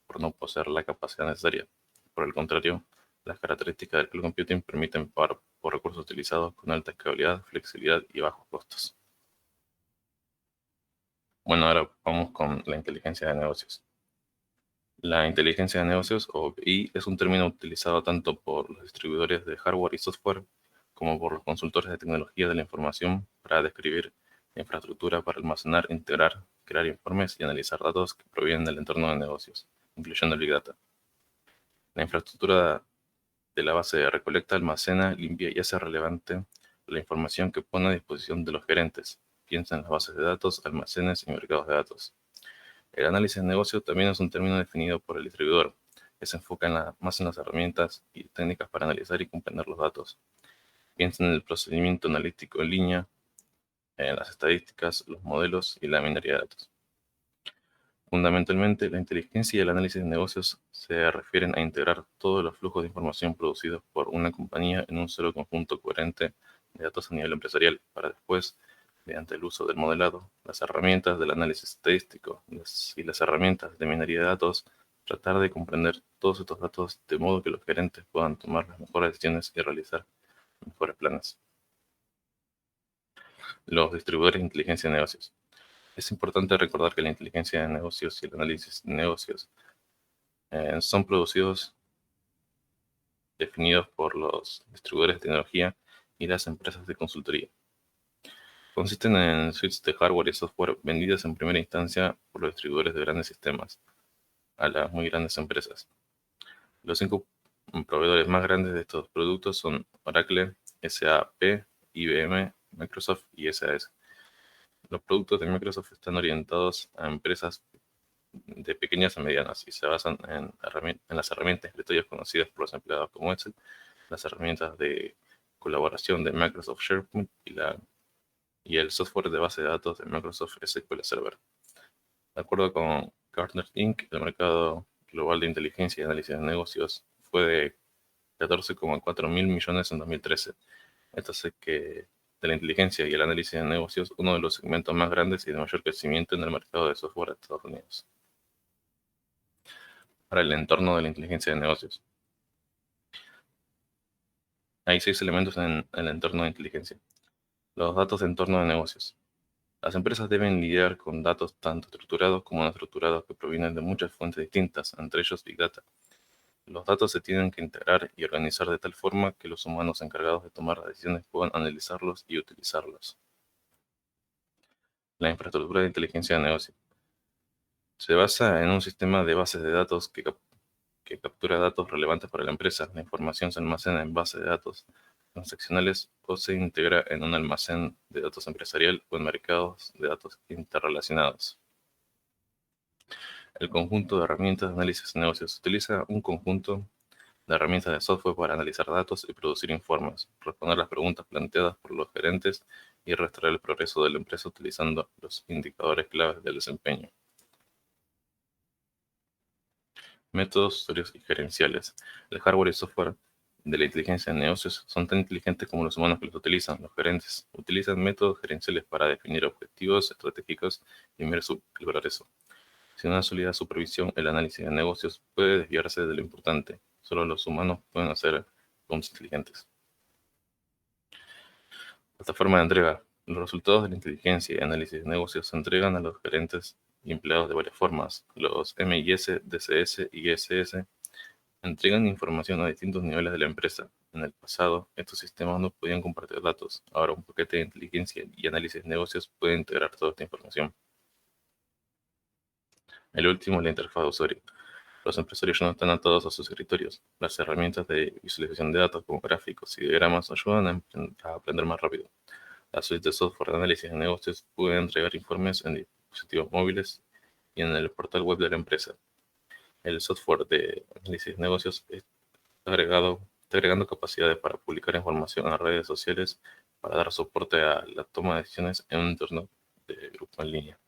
por no poseer la capacidad necesaria. Por el contrario, las características del Cloud Computing permiten pagar por recursos utilizados con alta escalabilidad, flexibilidad y bajos costos. Bueno, ahora vamos con la inteligencia de negocios. La inteligencia de negocios, o BI, es un término utilizado tanto por los distribuidores de hardware y software como por los consultores de tecnología de la información para describir la infraestructura para almacenar, integrar, crear informes y analizar datos que provienen del entorno de negocios, incluyendo el Big Data. La infraestructura de la base recolecta, almacena, limpia y hace relevante la información que pone a disposición de los gerentes. Piensa en las bases de datos, almacenes y mercados de datos. El análisis de negocio también es un término definido por el distribuidor, que se enfoca más en las herramientas y técnicas para analizar y comprender los datos. Piensa en el procedimiento analítico en línea, en las estadísticas, los modelos y la minería de datos. Fundamentalmente, la inteligencia y el análisis de negocios se refieren a integrar todos los flujos de información producidos por una compañía en un solo conjunto coherente de datos a nivel empresarial, para después, mediante el uso del modelado, las herramientas del análisis estadístico y las herramientas de minería de datos, tratar de comprender todos estos datos de modo que los gerentes puedan tomar las mejores decisiones y realizar mejores planes. Los distribuidores de inteligencia de negocios. Es importante recordar que la inteligencia de negocios y el análisis de negocios son producidos, definidos por los distribuidores de tecnología y las empresas de consultoría. Consisten en suites de hardware y software vendidas en primera instancia por los distribuidores de grandes sistemas a las muy grandes empresas. Los 5 proveedores más grandes de estos productos son Oracle, SAP, IBM, Microsoft y SAS. Los productos de Microsoft están orientados a empresas de pequeñas a medianas y se basan en las herramientas de escritorios conocidas por los empleados como Excel, las herramientas de colaboración de Microsoft SharePoint y el software de base de datos de Microsoft SQL Server. De acuerdo con Gartner Inc., el mercado global de inteligencia y análisis de negocios fue de 14,4 mil millones en 2013. Esto hace que de la inteligencia y el análisis de negocios uno de los segmentos más grandes y de mayor crecimiento en el mercado de software de Estados Unidos. Para el entorno de la inteligencia de negocios. Hay 6 elementos en el entorno de inteligencia. Los datos de entorno de negocios. Las empresas deben lidiar con datos tanto estructurados como no estructurados que provienen de muchas fuentes distintas, entre ellos Big Data. Los datos se tienen que integrar y organizar de tal forma que los humanos encargados de tomar las decisiones puedan analizarlos y utilizarlos. La infraestructura de inteligencia de negocio. Se basa en un sistema de bases de datos que captura datos relevantes para la empresa. La información se almacena en bases de datos transaccionales o se integra en un almacén de datos empresarial o en mercados de datos interrelacionados. El conjunto de herramientas de análisis de negocios utiliza un conjunto de herramientas de software para analizar datos y producir informes, responder las preguntas planteadas por los gerentes y rastrear el progreso de la empresa utilizando los indicadores claves del desempeño. Métodos, usuarios y gerenciales. El hardware y software de la inteligencia de negocios son tan inteligentes como los humanos que los utilizan. Los gerentes utilizan métodos gerenciales para definir objetivos estratégicos y medir el progreso. Sin una sólida supervisión, el análisis de negocios puede desviarse de lo importante. Solo los humanos pueden hacer prompts inteligentes. Plataforma de entrega. Los resultados de la inteligencia y análisis de negocios se entregan a los gerentes y empleados de varias formas. Los MIS, DCS y ISS entregan información a distintos niveles de la empresa. En el pasado, estos sistemas no podían compartir datos. Ahora un paquete de inteligencia y análisis de negocios puede integrar toda esta información. El último, la interfaz de usuario. Los empresarios ya no están atados a sus escritorios. Las herramientas de visualización de datos como gráficos y diagramas ayudan a aprender más rápido. Las suites de software de análisis de negocios pueden entregar informes en dispositivos móviles y en el portal web de la empresa. El software de análisis de negocios está agregando capacidades para publicar información en las redes sociales para dar soporte a la toma de decisiones en un entorno de grupo en línea.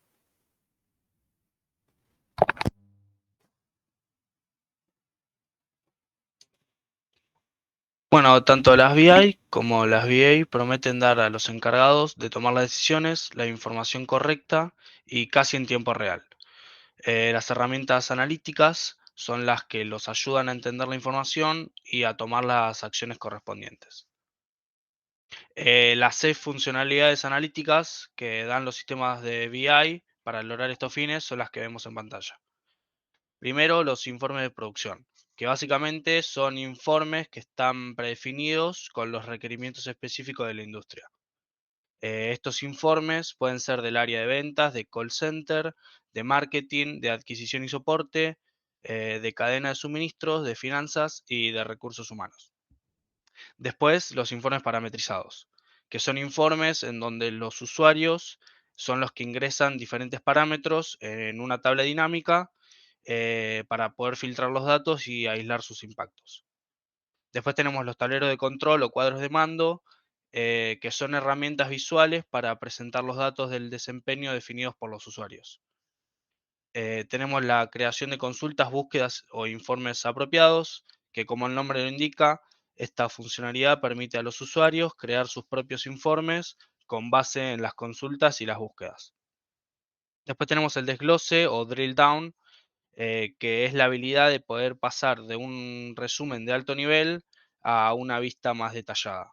Bueno, tanto las BI como las VA prometen dar a los encargados de tomar las decisiones la información correcta y casi en tiempo real. Las herramientas analíticas son las que los ayudan a entender la información y a tomar las acciones correspondientes. Las 6 funcionalidades analíticas que dan los sistemas de BI para lograr estos fines son las que vemos en pantalla. Primero, los informes de producción, que básicamente son informes que están predefinidos con los requerimientos específicos de la industria. Estos informes pueden ser del área de ventas, de call center, de marketing, de adquisición y soporte, de cadena de suministros, de finanzas y de recursos humanos. Después, los informes parametrizados, que son informes en donde los usuarios son los que ingresan diferentes parámetros en una tabla dinámica para poder filtrar los datos y aislar sus impactos. Después tenemos los tableros de control o cuadros de mando, que son herramientas visuales para presentar los datos del desempeño definidos por los usuarios. Tenemos la creación de consultas, búsquedas o informes apropiados, que como el nombre lo indica, esta funcionalidad permite a los usuarios crear sus propios informes con base en las consultas y las búsquedas. Después tenemos el desglose o drill down, que es la habilidad de poder pasar de un resumen de alto nivel a una vista más detallada.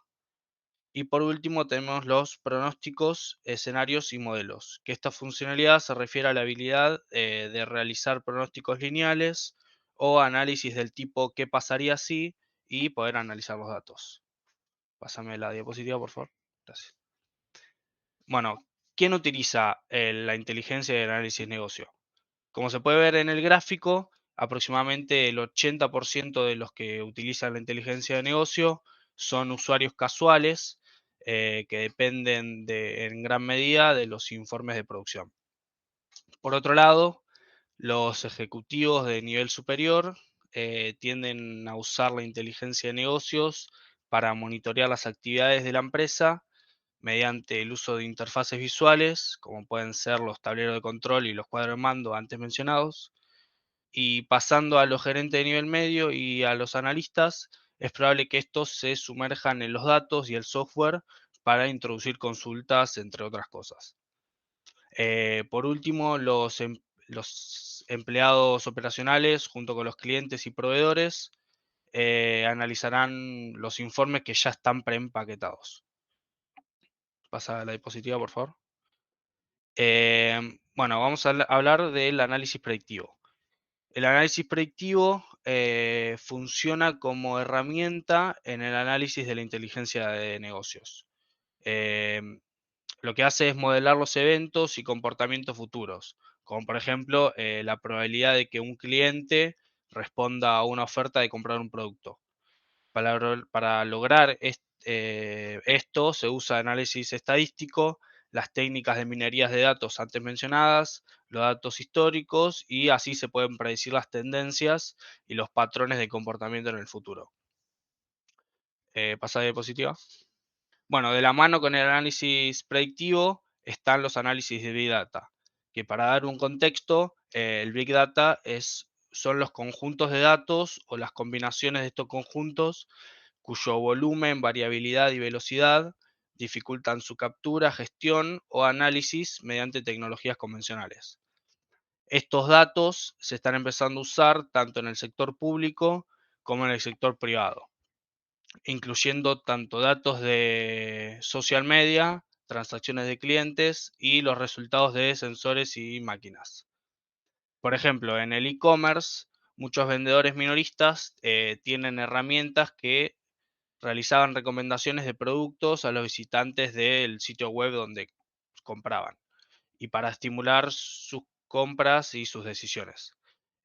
Y por último tenemos los pronósticos, escenarios y modelos, que esta funcionalidad se refiere a la habilidad de realizar pronósticos lineales o análisis del tipo qué pasaría si y poder analizar los datos. Pásame la diapositiva, por favor. Gracias. Bueno, ¿quién utiliza la inteligencia y el análisis de negocio? Como se puede ver en el gráfico, aproximadamente el 80% de los que utilizan la inteligencia de negocio son usuarios casuales que dependen en gran medida de los informes de producción. Por otro lado, los ejecutivos de nivel superior tienden a usar la inteligencia de negocios para monitorear las actividades de la empresa mediante el uso de interfaces visuales, como pueden ser los tableros de control y los cuadros de mando antes mencionados. Y pasando a los gerentes de nivel medio y a los analistas, es probable que estos se sumerjan en los datos y el software para introducir consultas, entre otras cosas. Por último, los empleados operacionales, junto con los clientes y proveedores, analizarán los informes que ya están preempaquetados. Pasa la diapositiva, por favor. Bueno, vamos a hablar del análisis predictivo. El análisis predictivo funciona como herramienta en el análisis de la inteligencia de negocios. Lo que hace es modelar los eventos y comportamientos futuros, como por ejemplo la probabilidad de que un cliente responda a una oferta de comprar un producto. Para lograr esto se usa análisis estadístico, las técnicas de minería de datos antes mencionadas, los datos históricos y así se pueden predecir las tendencias y los patrones de comportamiento en el futuro. Pasa de diapositiva. Bueno, de la mano con el análisis predictivo están los análisis de Big Data, que para dar un contexto, el Big Data son los conjuntos de datos o las combinaciones de estos conjuntos cuyo volumen, variabilidad y velocidad dificultan su captura, gestión o análisis mediante tecnologías convencionales. Estos datos se están empezando a usar tanto en el sector público como en el sector privado, incluyendo tanto datos de social media, transacciones de clientes y los resultados de sensores y máquinas. Por ejemplo, en el e-commerce, muchos vendedores minoristas tienen herramientas que realizaban recomendaciones de productos a los visitantes del sitio web donde compraban y para estimular sus compras y sus decisiones.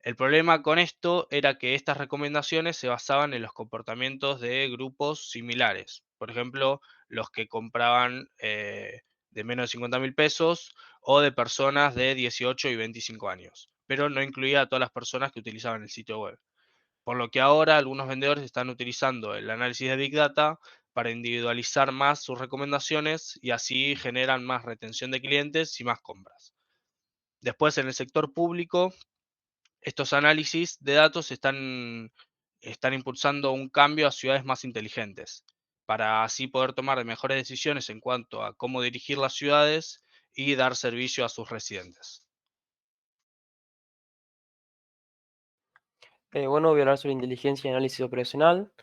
El problema con esto era que estas recomendaciones se basaban en los comportamientos de grupos similares. Por ejemplo, los que compraban de menos de 50.000 pesos o de personas de 18 y 25 años, pero no incluía a todas las personas que utilizaban el sitio web. Por lo que ahora algunos vendedores están utilizando el análisis de Big Data para individualizar más sus recomendaciones y así generan más retención de clientes y más compras. Después, en el sector público, estos análisis de datos están impulsando un cambio a ciudades más inteligentes, para así poder tomar mejores decisiones en cuanto a cómo dirigir las ciudades y dar servicio a sus residentes. Bueno, voy a hablar sobre inteligencia y análisis operacional.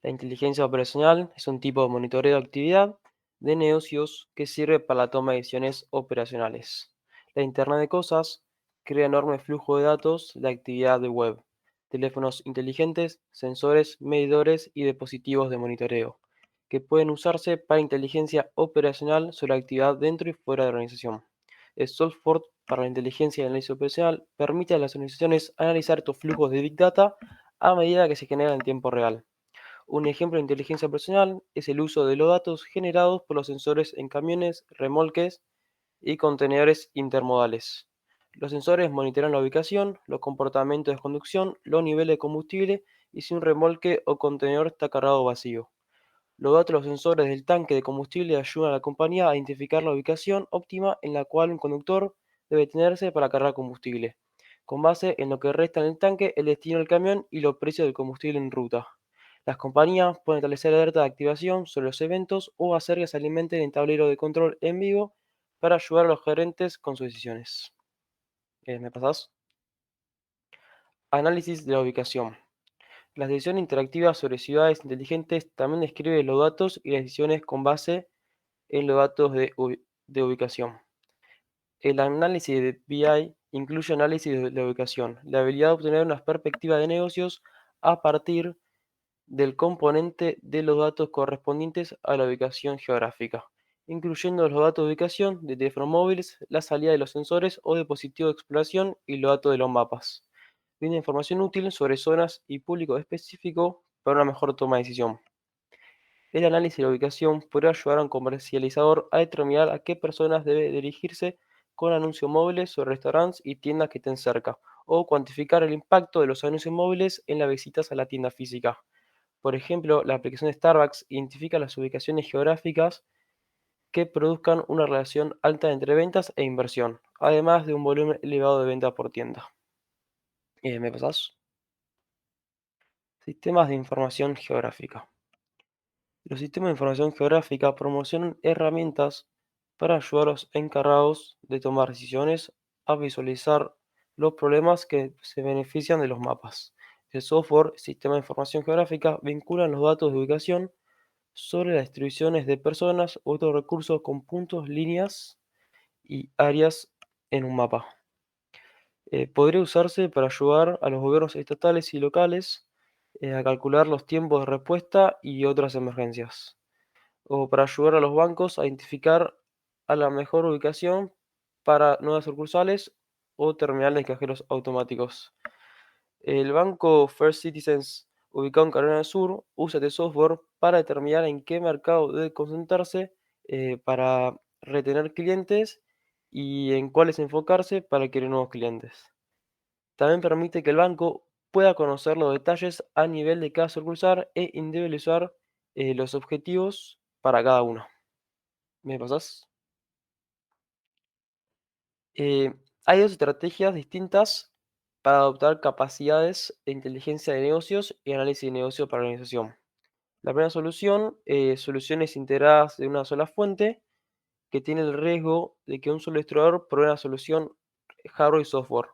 La inteligencia operacional es un tipo de monitoreo de actividad de negocios que sirve para la toma de decisiones operacionales. La Internet de Cosas crea enorme flujo de datos de actividad de web, teléfonos inteligentes, sensores, medidores y dispositivos de monitoreo, que pueden usarse para inteligencia operacional sobre la actividad dentro y fuera de la organización. El software para la inteligencia y análisis operacional permite a las organizaciones analizar estos flujos de Big Data a medida que se generan en tiempo real. Un ejemplo de inteligencia operacional es el uso de los datos generados por los sensores en camiones, remolques y contenedores intermodales. Los sensores monitorean la ubicación, los comportamientos de conducción, los niveles de combustible y si un remolque o contenedor está cargado o vacío. Los datos de los sensores del tanque de combustible ayudan a la compañía a identificar la ubicación óptima en la cual un conductor debe tenerse para cargar combustible, con base en lo que resta en el tanque, el destino del camión y los precios del combustible en ruta. Las compañías pueden establecer alerta de activación sobre los eventos o hacer que se alimenten en tablero de control en vivo para ayudar a los gerentes con sus decisiones. ¿Me pasás? Análisis de la ubicación. La decisión interactiva sobre ciudades inteligentes también describe los datos y las decisiones con base en los datos de ubicación. El análisis de BI incluye análisis de la ubicación, la habilidad de obtener una perspectiva de negocios a partir del componente de los datos correspondientes a la ubicación geográfica, incluyendo los datos de ubicación de teléfonos móviles, la salida de los sensores o dispositivos de exploración y los datos de los mapas. Brinda información útil sobre zonas y público específico para una mejor toma de decisión. El análisis de la ubicación puede ayudar a un comercializador a determinar a qué personas debe dirigirse con anuncios móviles sobre restaurantes y tiendas que estén cerca, o cuantificar el impacto de los anuncios móviles en las visitas a la tienda física. Por ejemplo, la aplicación de Starbucks identifica las ubicaciones geográficas que produzcan una relación alta entre ventas e inversión, además de un volumen elevado de ventas por tienda. ¿Me pasás? Sistemas de información geográfica. Los sistemas de información geográfica promocionan herramientas para ayudar a los encargados de tomar decisiones a visualizar los problemas que se benefician de los mapas. El software Sistema de Información Geográfica vincula los datos de ubicación sobre las distribuciones de personas u otros recursos con puntos, líneas y áreas en un mapa. Podría usarse para ayudar a los gobiernos estatales y locales a calcular los tiempos de respuesta y otras emergencias, o para ayudar a los bancos a identificar a la mejor ubicación para nuevas sucursales o terminales de cajeros automáticos. El banco First Citizens, ubicado en Carolina del Sur, usa este software para determinar en qué mercado debe concentrarse para retener clientes y en cuáles enfocarse para adquirir nuevos clientes. También permite que el banco pueda conocer los detalles a nivel de cada sucursal e individualizar los objetivos para cada uno. ¿Me pasás? Hay dos estrategias distintas para adoptar capacidades de inteligencia de negocios y análisis de negocio para la organización. La primera solución, soluciones integradas de una sola fuente, que tiene el riesgo de que un solo distribuidor provea una solución hardware y software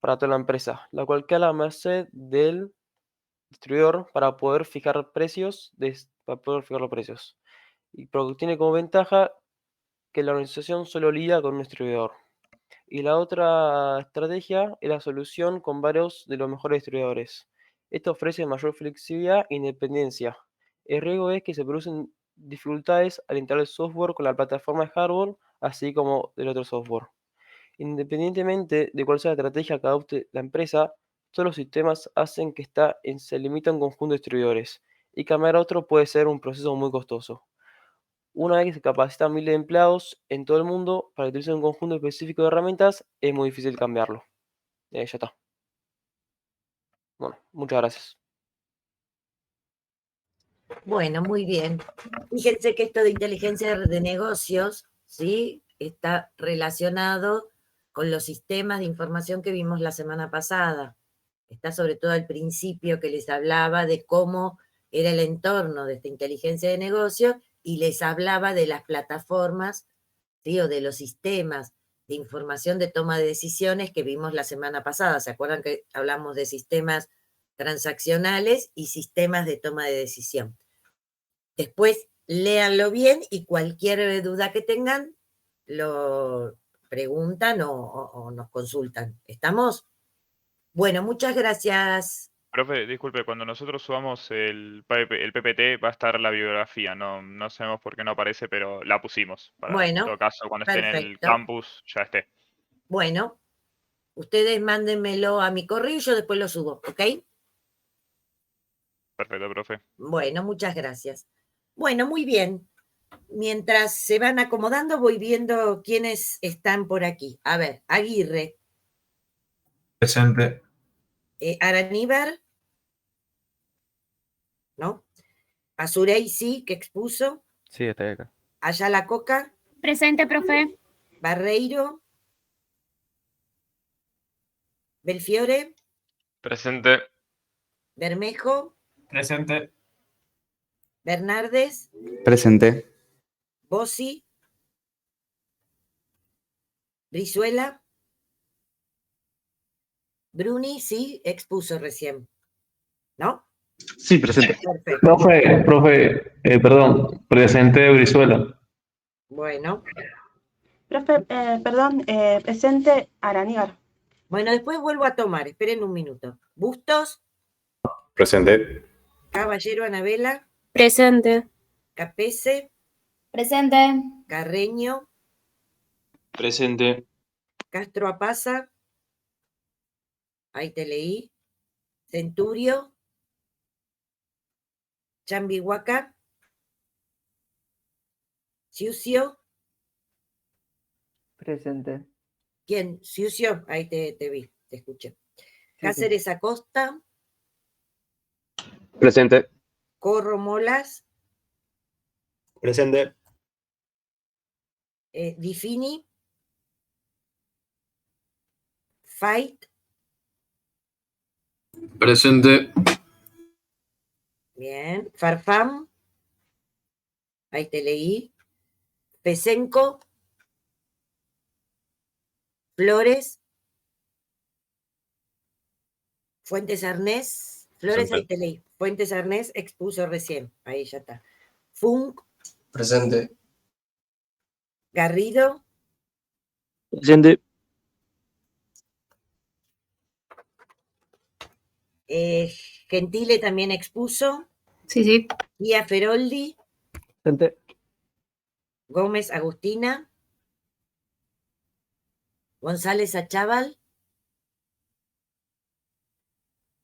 para toda la empresa, la cual queda a la merced del distribuidor para poder fijar precios, para poder fijar los precios. Y tiene como ventaja que la organización solo lidia con un distribuidor. Y la otra estrategia es la solución con varios de los mejores distribuidores. Esto ofrece mayor flexibilidad e independencia. El riesgo es que se producen dificultades al integrar el software con la plataforma de hardware, así como del otro software. Independientemente de cuál sea la estrategia que adopte la empresa, todos los sistemas hacen que se limita a un conjunto de distribuidores, y cambiar a otro puede ser un proceso muy costoso. Una vez que se capacitan miles de empleados en todo el mundo para utilizar un conjunto específico de herramientas, es muy difícil cambiarlo. Ya está. Bueno, muchas gracias. Bueno, muy bien. Fíjense que esto de inteligencia de negocios, ¿sí? Está relacionado con los sistemas de información que vimos la semana pasada. Está sobre todo al principio que les hablaba de cómo era el entorno de esta inteligencia de negocios y les hablaba de las plataformas, ¿sí? O de los sistemas de información de toma de decisiones que vimos la semana pasada. ¿Se acuerdan que hablamos de sistemas transaccionales y sistemas de toma de decisión? Después léanlo bien y cualquier duda que tengan lo preguntan o nos consultan. ¿Estamos? Bueno, muchas gracias. Profe, disculpe, cuando nosotros subamos el PPT va a estar la bibliografía, no sabemos por qué no aparece, pero la pusimos, para en Bueno, todo caso cuando esté en el perfecto. campus ya esté. Bueno, ustedes mándenmelo a mi correo y yo después lo subo, ¿ok? Perfecto, profe. Bueno, muchas gracias. Bueno, muy bien. Mientras se van acomodando, voy viendo quiénes están por aquí. A ver, Aguirre, Presente. Araníbar, ¿no? Azurey, sí, que expuso. Sí, estoy acá. Ayala Coca, Presente, profe. Barreiro, Belfiore, Presente. Bermejo, Presente. Bernardes, Presente. Bossi, Brizuela, Bruni, sí, expuso recién, ¿no? Sí, presente. Perfecto. Profe, perdón, presente Brizuela. Bueno, Profe, perdón, presente Araníbar. bueno, después vuelvo a tomar, esperen un minuto. Bustos, Presente. Caballero Anabela, Presente. Capese, Presente. Carreño, Presente. Castro Apaza, ahí te leí, Centurio, Chambihuaca, Ciucio, Presente. ¿quién? Ciucio, ahí te vi, te escuché. Sí, Cáceres Acosta, Presente. Corro Molas, Presente. Difini, Fight, Presente. bien, Farfam, ahí te leí, Pesenco, Flores, Fuentes Arnés, Flores, ahí te leí, Fuentes Arnés expuso recién, ahí ya está. Funk, Presente. Garrido, Presente. Gentile también expuso, Sí, sí. Guía Feroldi, Presente. Gómez Agustina, González Achával,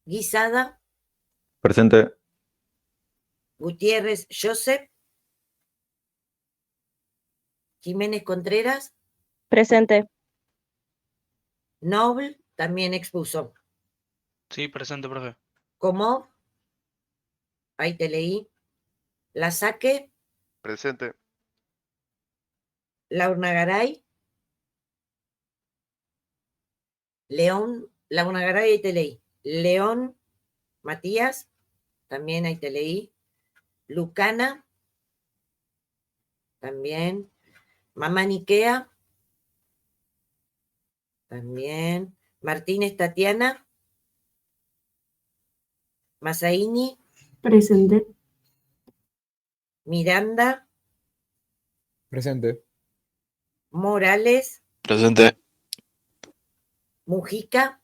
Guisada, Presente. Gutiérrez Joseph, Jiménez Contreras, Presente. Noble también expuso, Sí, presente, profe. Comov, ahí te leí, Lasaque, Presente. Launagaray, León, Launagaray, ahí te leí, León Matías, también ahí te leí, Lucana, también. Mamá Nikea, también. Martínez Tatiana. Masaini. Presente. Miranda. Presente. Morales. Presente. Mujica.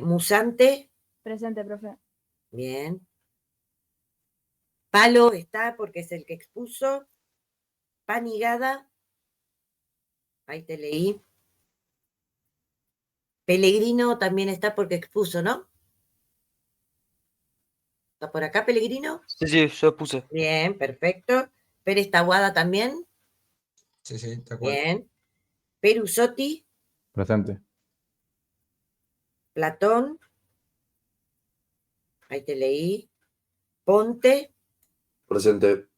Musante. Presente, profe. Bien. Palo está porque es el que expuso. Panigada. Ahí te leí. Pellegrino también está porque expuso, ¿no? ¿Está por acá, Pellegrino? Sí, sí, yo puse. Bien, perfecto. Pérez Taguada también. Sí, sí, tal cual. Bien. Perusotti. Presente. Platón. Ahí te leí. Ponte. Presente.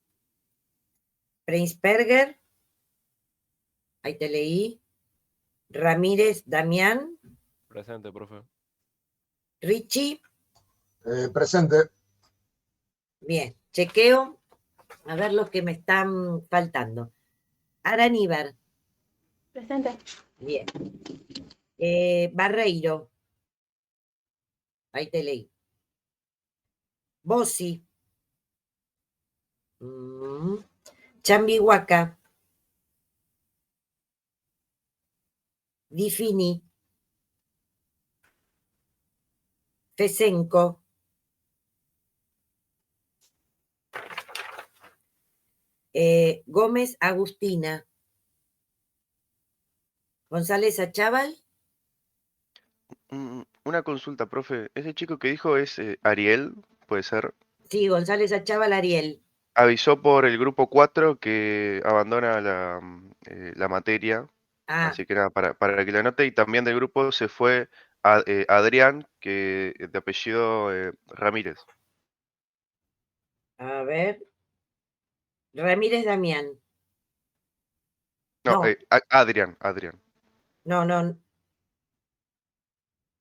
Preinsperger. Ahí te leí. Ramírez Damián. Presente, profe. Richie. Presente. Bien. Chequeo. A ver los que me están faltando. Araníbar. Presente. Bien. Barreiro. Ahí te leí. Bossi. Chambihuaca. Difini. Fesenco. Gómez Agustina. González Achával. Una consulta, profe. Ese chico que dijo es Ariel, puede ser. Sí, González Achával Ariel. Avisó por el grupo 4 que abandona la materia. Ah, Así que nada, para que lo anote. Y también del grupo se fue Adrián, que de apellido Ramírez. a ver. Ramírez Damián. No, No. Adrián. No.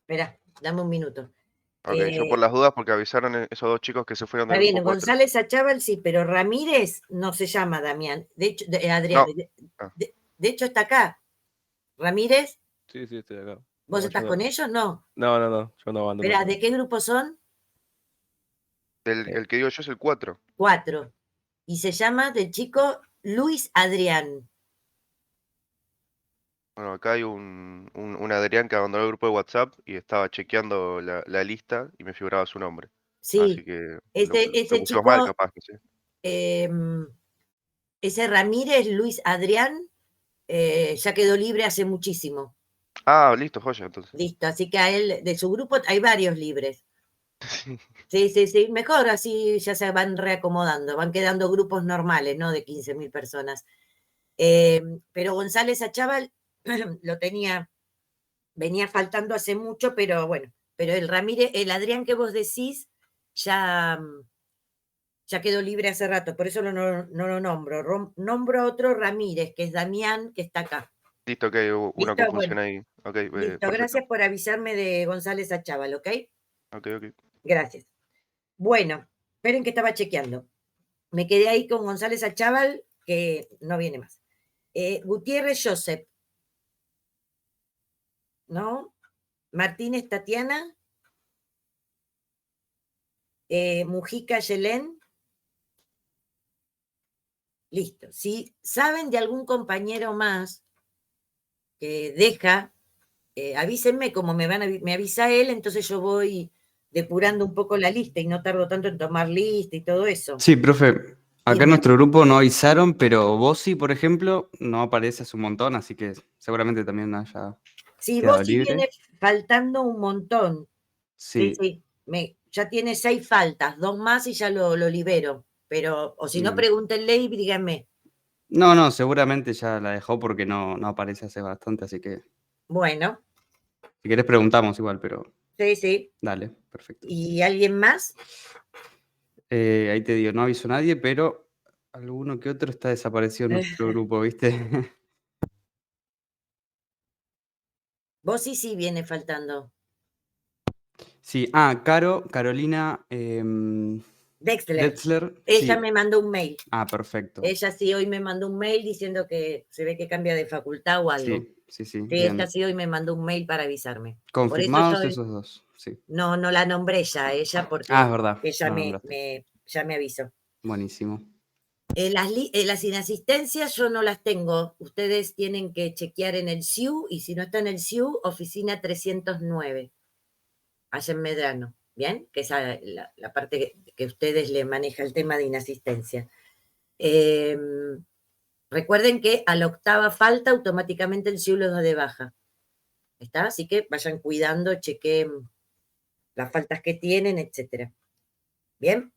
Espera, dame un minuto. Ok, yo por las dudas, porque avisaron esos dos chicos que se fueron Está del bien, grupo 4. González Achával sí, pero Ramírez no se llama Damián. De hecho, Adrián. No. De hecho, está acá. Ramírez, Sí, estoy acá. ¿vos No, estás yo con no. ellos? No. No, yo no abandoné. Espera, ¿de qué grupo son? El que digo yo es el 4. 4. Y se llama del chico Luis Adrián. Bueno, acá hay un Adrián que abandonó el grupo de WhatsApp y estaba chequeando la lista y me figuraba su nombre. Así Sí, que ese lo pusimos chico, mal, capaz, no sé. ese Ramírez, Luis Adrián, ya quedó libre hace muchísimo. Ah, listo, joya, entonces. Listo, así que a él, de su grupo, hay varios libres. Sí, mejor, así ya se van reacomodando, van quedando grupos normales, ¿no? De 15.000 personas. Pero González Achával lo venía faltando hace mucho, pero bueno, pero el Ramírez, el Adrián que vos decís, ya quedó libre hace rato, por eso no lo nombro. Nombro a otro Ramírez, que es Damián, que está acá. Listo, ok, hubo una ¿Listo? confusión Bueno, ahí. Ok, listo, perfecto. gracias por avisarme de González Achával, ¿ok? Ok. Gracias. Bueno, esperen que estaba chequeando. Me quedé ahí con González Achával, que no viene más. Gutiérrez Josep. ¿No? Martínez Tatiana. Mujica Yelén. Listo. Si saben de algún compañero más que deja, avísenme, como me avisa él, entonces yo voy depurando un poco la lista y no tardo tanto en tomar lista y todo eso. Sí, profe. Acá Dime. en nuestro grupo no avisaron, pero Bossi, por ejemplo, no aparece hace un montón, así que seguramente también haya Sí, quedado vos sí libre. viene faltando un montón. Sí. Ya tiene 6 faltas, 2 más y ya lo libero. Pero, o si no, Bien. pregúntenle y díganme. No, seguramente ya la dejó porque no aparece hace bastante, así que Bueno, si querés preguntamos igual, pero sí. dale, perfecto. ¿Y alguien más? Ahí te digo, no aviso a nadie, pero alguno que otro está desaparecido en nuestro grupo, ¿viste? Vos sí viene faltando. Sí, Carolina Dexler. sí. Ella me mandó un mail. Perfecto. Ella sí hoy me mandó un mail diciendo que se ve que cambia de facultad o algo. Sí, Sí, bien. ella sí hoy me mandó un mail para avisarme. Confirmados Por eso esos dos, sí. no la nombré ya a ella porque Es verdad. ella no nombraste. ya me avisó. Buenísimo. Las inasistencias yo no las tengo. Ustedes tienen que chequear en el SIU y si no está en el SIU, oficina 309, allá en Medrano. ¿Bien? Que es la parte que ustedes le maneja el tema de inasistencia. Recuerden que a la octava falta automáticamente el SIU los da de baja. ¿Está? Así que vayan cuidando, chequen las faltas que tienen, etcétera. ¿Bien?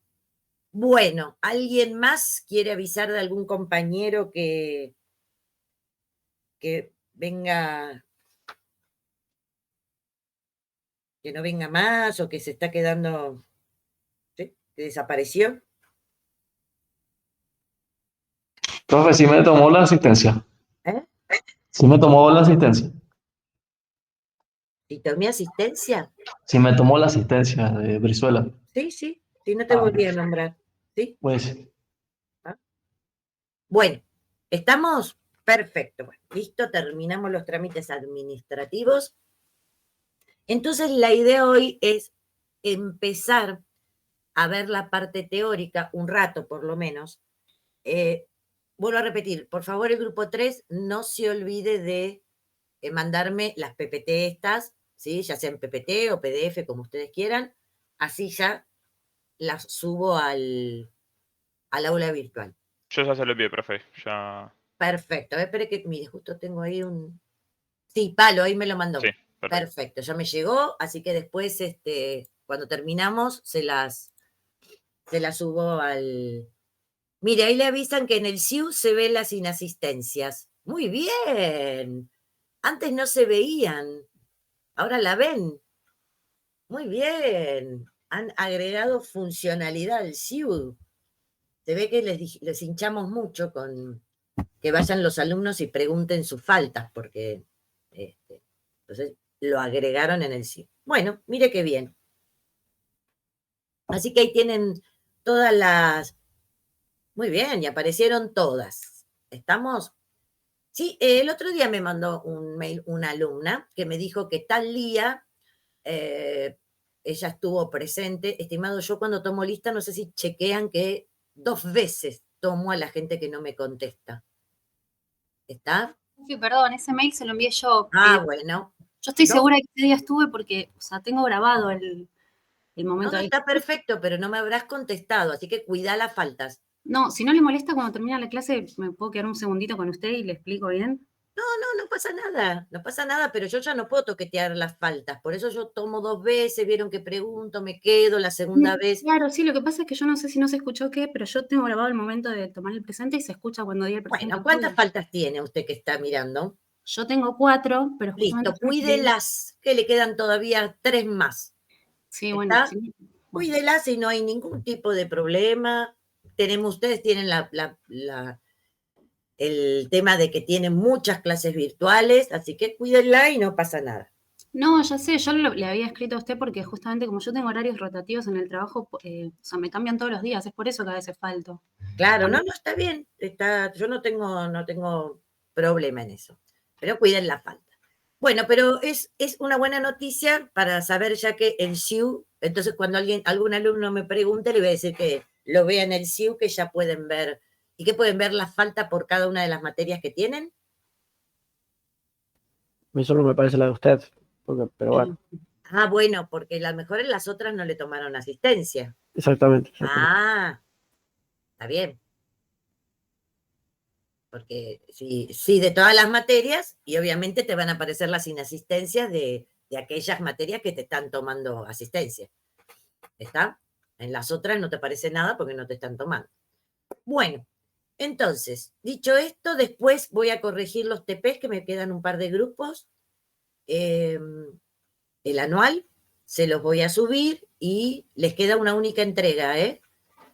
Bueno, ¿alguien más quiere avisar de algún compañero que venga, que no venga más o que se está quedando, ¿sí? Que desapareció? Profe, sí me tomó la asistencia. ¿Eh? Sí me tomó la asistencia. ¿Y tomé asistencia? Sí me tomó la asistencia de Brizuela. Sí, no te volví a nombrar. ¿Sí? Pues. Bueno, ¿estamos? Perfecto. Bueno, listo, terminamos los trámites administrativos. Entonces, la idea hoy es empezar a ver la parte teórica, un rato por lo menos. Vuelvo a repetir, por favor, el grupo 3 no se olvide de mandarme las PPT estas, ¿sí? Ya sean PPT o PDF, como ustedes quieran, así ya las subo al aula virtual. Yo ya se lo envié, profe. Ya. Perfecto. Espere que, mire, justo tengo ahí un... Sí, Palo, ahí me lo mandó. Sí, perfecto. Ya me llegó, así que después, cuando terminamos, se las subo al... Mire, ahí le avisan que en el SIU se ven las inasistencias. Muy bien. Antes no se veían. Ahora la ven. Muy bien. Han agregado funcionalidad al SIU. Se ve que les hinchamos mucho con que vayan los alumnos y pregunten sus faltas, porque entonces lo agregaron en el SIU. Bueno, mire qué bien. Así que ahí tienen todas las... Muy bien, y aparecieron todas. ¿Estamos? Sí, el otro día me mandó un mail una alumna que me dijo que tal día ella estuvo presente. Estimado, yo cuando tomo lista, no sé si chequean que 2 veces tomo a la gente que no me contesta. ¿Está? Sí, perdón, ese mail se lo envié yo. Bueno. Yo estoy segura que ese día estuve porque, o sea, tengo grabado el momento. No, está perfecto, pero no me habrás contestado, así que cuida las faltas. No, si no le molesta, cuando termina la clase, ¿me puedo quedar un segundito con usted y le explico bien? No pasa nada, pero yo ya no puedo toquetear las faltas, por eso yo tomo 2 veces, vieron que pregunto, me quedo la segunda vez. Claro, sí, lo que pasa es que yo no sé si no se escuchó qué, pero yo tengo grabado el momento de tomar el presente y se escucha cuando di el presente. Bueno, ¿cuántas faltas tiene usted que está mirando? Yo tengo 4, pero justamente... Listo, cuídelas, que le quedan todavía 3 más. Sí, bueno. Sí. Cuídelas y no hay ningún tipo de problema. Ustedes tienen el tema de que tienen muchas clases virtuales, así que cuídenla y no pasa nada. No, ya sé, yo le había escrito a usted porque justamente como yo tengo horarios rotativos en el trabajo, o sea, me cambian todos los días, es por eso que a veces falto. Claro, no, está bien, yo no tengo problema en eso, pero cuiden la falta. Bueno, pero es una buena noticia para saber ya que el SIU, entonces cuando algún alumno me pregunte, le voy a decir que lo vea en el SIU, que ya pueden ver, y que pueden ver la falta por cada una de las materias que tienen. A mí solo me parece la de usted, pero bueno. Bueno, porque a lo mejor en las otras no le tomaron asistencia. Exactamente. Está bien. Porque sí, de todas las materias, y obviamente te van a aparecer las inasistencias de aquellas materias que te están tomando asistencia. ¿Está? En las otras no te aparece nada porque no te están tomando. Bueno, entonces, dicho esto, después voy a corregir los TPs, que me quedan un par de grupos. El anual se los voy a subir y les queda una única entrega,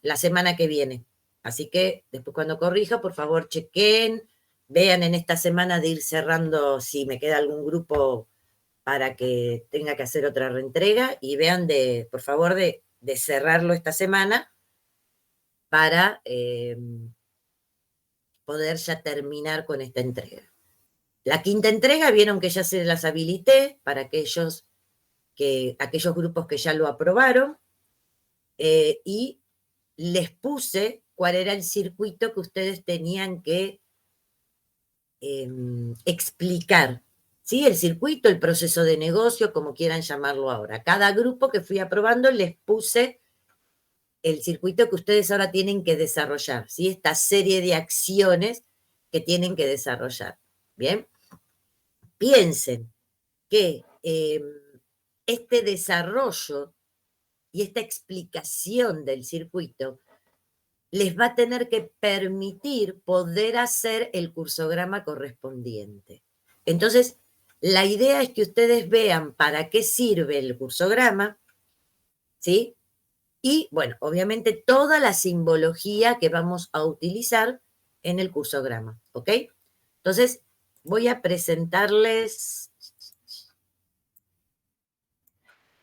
la semana que viene. Así que después cuando corrija, por favor, chequen, vean en esta semana de ir cerrando si me queda algún grupo para que tenga que hacer otra reentrega y vean por favor, de cerrarlo esta semana para poder ya terminar con esta entrega. La quinta entrega, vieron que ya se las habilité para aquellos grupos que ya lo aprobaron, y les puse cuál era el circuito que ustedes tenían que explicar, ¿sí? El circuito, el proceso de negocio, como quieran llamarlo ahora. Cada grupo que fui aprobando les puse el circuito que ustedes ahora tienen que desarrollar, ¿sí? Esta serie de acciones que tienen que desarrollar. ¿Bien? Piensen que este desarrollo y esta explicación del circuito les va a tener que permitir poder hacer el cursograma correspondiente. Entonces, la idea es que ustedes vean para qué sirve el cursograma, ¿sí? Y, bueno, obviamente toda la simbología que vamos a utilizar en el cursograma, ¿ok? Entonces, voy a presentarles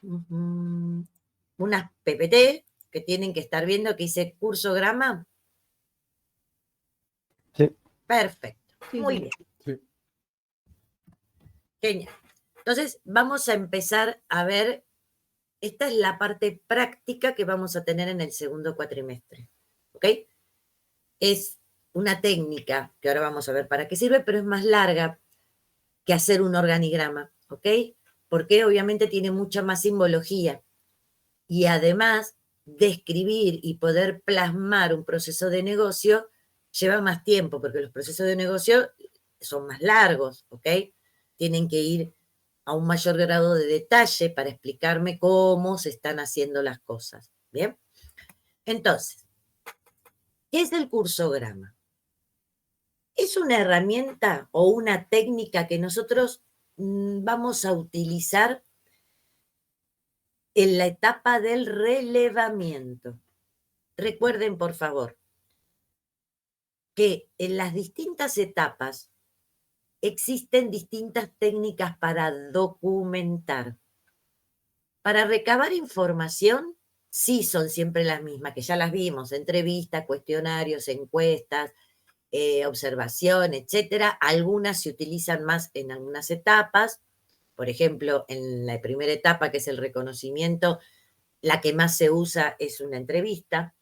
unas PPT que tienen que estar viendo que dice cursograma. Sí. Perfecto. Sí, Muy sí. bien. Sí. Genial. Entonces, vamos a empezar a ver. Esta es la parte práctica que vamos a tener en el segundo cuatrimestre. ¿Ok? Es una técnica que ahora vamos a ver para qué sirve, pero es más larga que hacer un organigrama. ¿Ok? Porque obviamente tiene mucha más simbología. Y además, describir y poder plasmar un proceso de negocio lleva más tiempo, porque los procesos de negocio son más largos. ¿Ok? Tienen que ir a un mayor grado de detalle para explicarme cómo se están haciendo las cosas. ¿Bien? Entonces, ¿qué es el cursograma? Es una herramienta o una técnica que nosotros vamos a utilizar en la etapa del relevamiento. Recuerden, por favor, que en las distintas etapas existen distintas técnicas para documentar. Para recabar información, sí son siempre las mismas, que ya las vimos, entrevistas, cuestionarios, encuestas, observación, etcétera. Algunas se utilizan más en algunas etapas. Por ejemplo, en la primera etapa, que es el reconocimiento, la que más se usa es una entrevista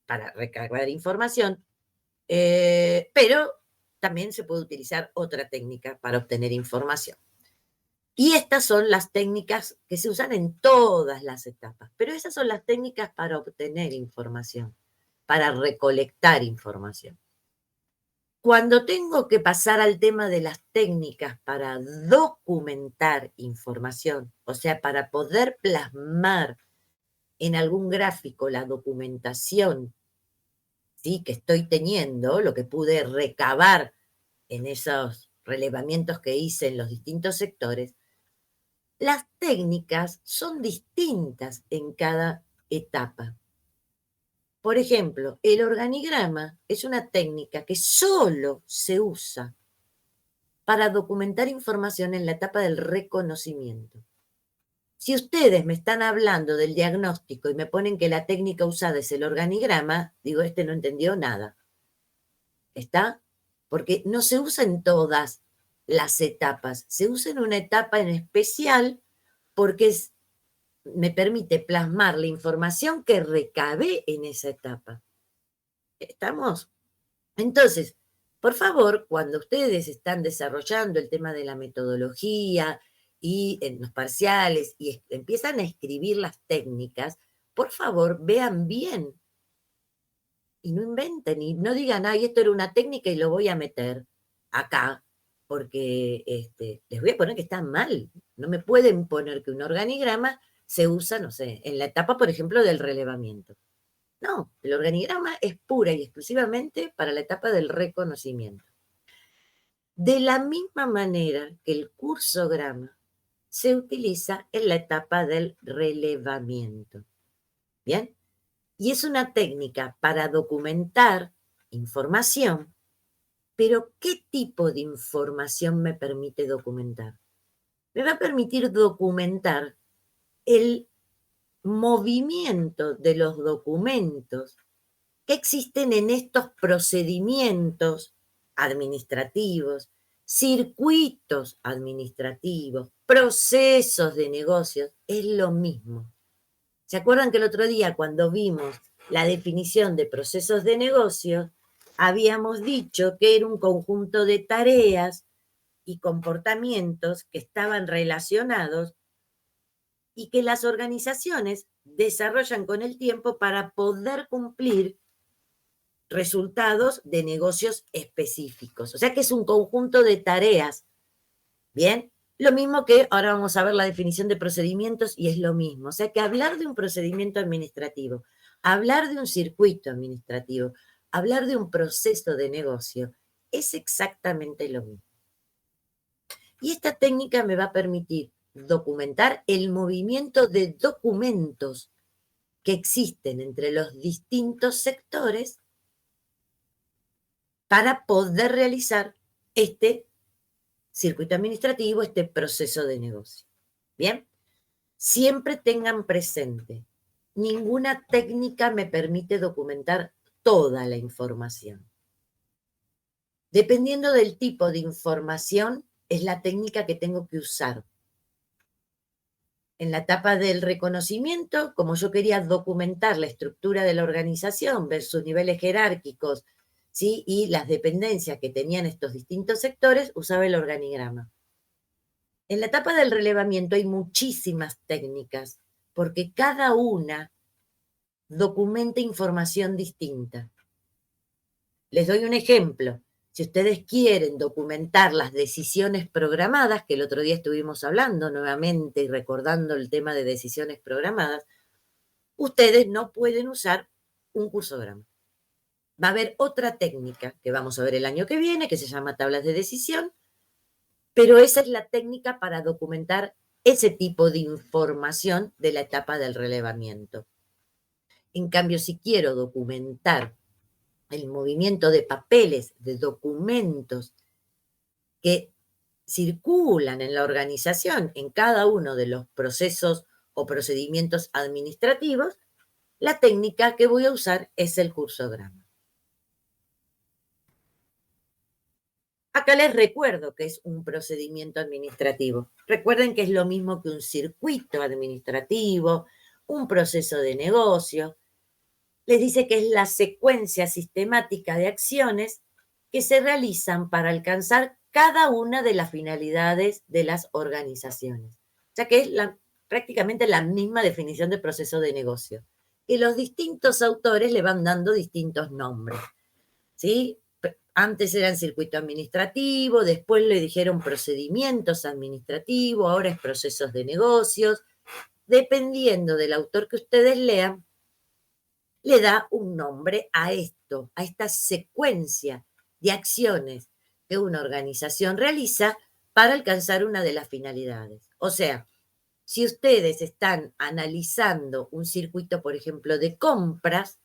para recabar información, pero también se puede utilizar otra técnica para obtener información. Y estas son las técnicas que se usan en todas las etapas, pero esas son las técnicas para obtener información, para recolectar información. Cuando tengo que pasar al tema de las técnicas para documentar información, o sea, para poder plasmar en algún gráfico la documentación, ¿sí?, que estoy teniendo, lo que pude recabar en esos relevamientos que hice en los distintos sectores, las técnicas son distintas en cada etapa. Por ejemplo, el organigrama es una técnica que solo se usa para documentar información en la etapa del reconocimiento. Si ustedes me están hablando del diagnóstico y me ponen que la técnica usada es el organigrama, digo, este no entendió nada. ¿Está? Porque no se usa en todas las etapas, se usa en una etapa en especial porque me permite plasmar la información que recabé en esa etapa. ¿Estamos? Entonces, por favor, cuando ustedes están desarrollando el tema de la metodología y en los parciales y empiezan a escribir las técnicas, por favor, vean bien y no inventen y no digan, ay, esto era una técnica y lo voy a meter acá, porque les voy a poner que está mal. No me pueden poner que un organigrama se usa, no sé, en la etapa, por ejemplo, del relevamiento. No, el organigrama es pura y exclusivamente para la etapa del reconocimiento. De la misma manera que el cursograma se utiliza en la etapa del relevamiento. ¿Bien? Y es una técnica para documentar información, pero ¿qué tipo de información me permite documentar? me va a permitir documentar el movimiento de los documentos que existen en estos procedimientos administrativos, circuitos administrativos, procesos de negocios, es lo mismo. ¿Se acuerdan que el otro día cuando vimos la definición de procesos de negocio, habíamos dicho que era un conjunto de tareas y comportamientos que estaban relacionados y que las organizaciones desarrollan con el tiempo para poder cumplir resultados de negocios específicos? O sea que es un conjunto de tareas. Bien, lo mismo que ahora vamos a ver la definición de procedimientos y es lo mismo. O sea que hablar de un procedimiento administrativo, hablar de un circuito administrativo, hablar de un proceso de negocio, es exactamente lo mismo. Y esta técnica me va a permitir documentar el movimiento de documentos que existen entre los distintos sectores para poder realizar este circuito administrativo, este proceso de negocio. Bien, siempre tengan presente, ninguna técnica me permite documentar toda la información. Dependiendo del tipo de información, es la técnica que tengo que usar. En la etapa del reconocimiento, como yo quería documentar la estructura de la organización, ver sus niveles jerárquicos, ¿sí?, y las dependencias que tenían estos distintos sectores, usaba el organigrama. En la etapa del relevamiento hay muchísimas técnicas, porque cada una documenta información distinta. Les doy un ejemplo. Si ustedes quieren documentar las decisiones programadas, que el otro día estuvimos hablando nuevamente y recordando el tema de decisiones programadas, ustedes no pueden usar un cursograma. Va a haber otra técnica que vamos a ver el año que viene, que se llama tablas de decisión, pero esa es la técnica para documentar ese tipo de información de la etapa del relevamiento. En cambio, si quiero documentar el movimiento de papeles, de documentos que circulan en la organización, en cada uno de los procesos o procedimientos administrativos, la técnica que voy a usar es el cursograma. Acá les recuerdo que es un procedimiento administrativo. Recuerden que es lo mismo que un circuito administrativo, un proceso de negocio. Les dice que es la secuencia sistemática de acciones que se realizan para alcanzar cada una de las finalidades de las organizaciones. O sea que es prácticamente la misma definición de proceso de negocio. Y los distintos autores le van dando distintos nombres, ¿sí? Antes eran circuito administrativo, después le dijeron procedimientos administrativos, ahora es procesos de negocios. Dependiendo del autor que ustedes lean, le da un nombre a esto, a esta secuencia de acciones que una organización realiza para alcanzar una de las finalidades. O sea, si ustedes están analizando un circuito, por ejemplo, de compras,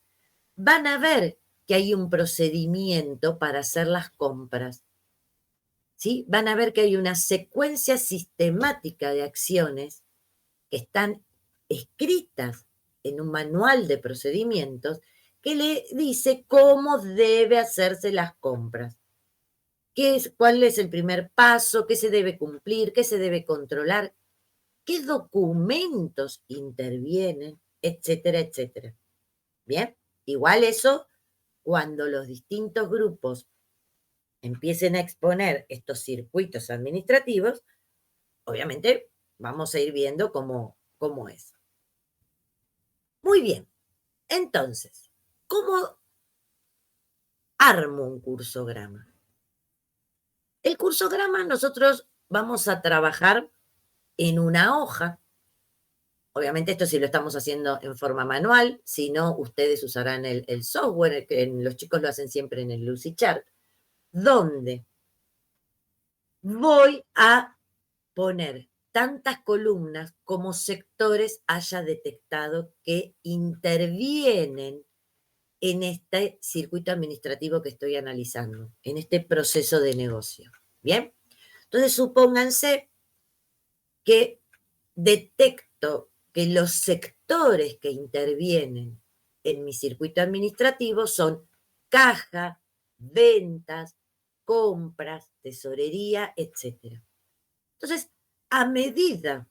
van a ver que hay un procedimiento para hacer las compras, ¿sí? Van a ver que hay una secuencia sistemática de acciones que están escritas en un manual de procedimientos que le dice cómo debe hacerse las compras. ¿Cuál es el primer paso? ¿Qué se debe cumplir? ¿Qué se debe controlar? ¿Qué documentos intervienen? Etcétera, etcétera. Bien, igual eso, cuando los distintos grupos empiecen a exponer estos circuitos administrativos, obviamente vamos a ir viendo cómo es. Muy bien, entonces, ¿cómo armo un cursograma? El cursograma nosotros vamos a trabajar en una hoja. Obviamente esto sí lo estamos haciendo en forma manual, si no, ustedes usarán el software, que los chicos lo hacen siempre en el Lucidchart, donde voy a poner tantas columnas como sectores haya detectado que intervienen en este circuito administrativo que estoy analizando, en este proceso de negocio. ¿Bien? Entonces, supónganse que detecto que los sectores que intervienen en mi circuito administrativo son caja, ventas, compras, tesorería, etc. Entonces, a medida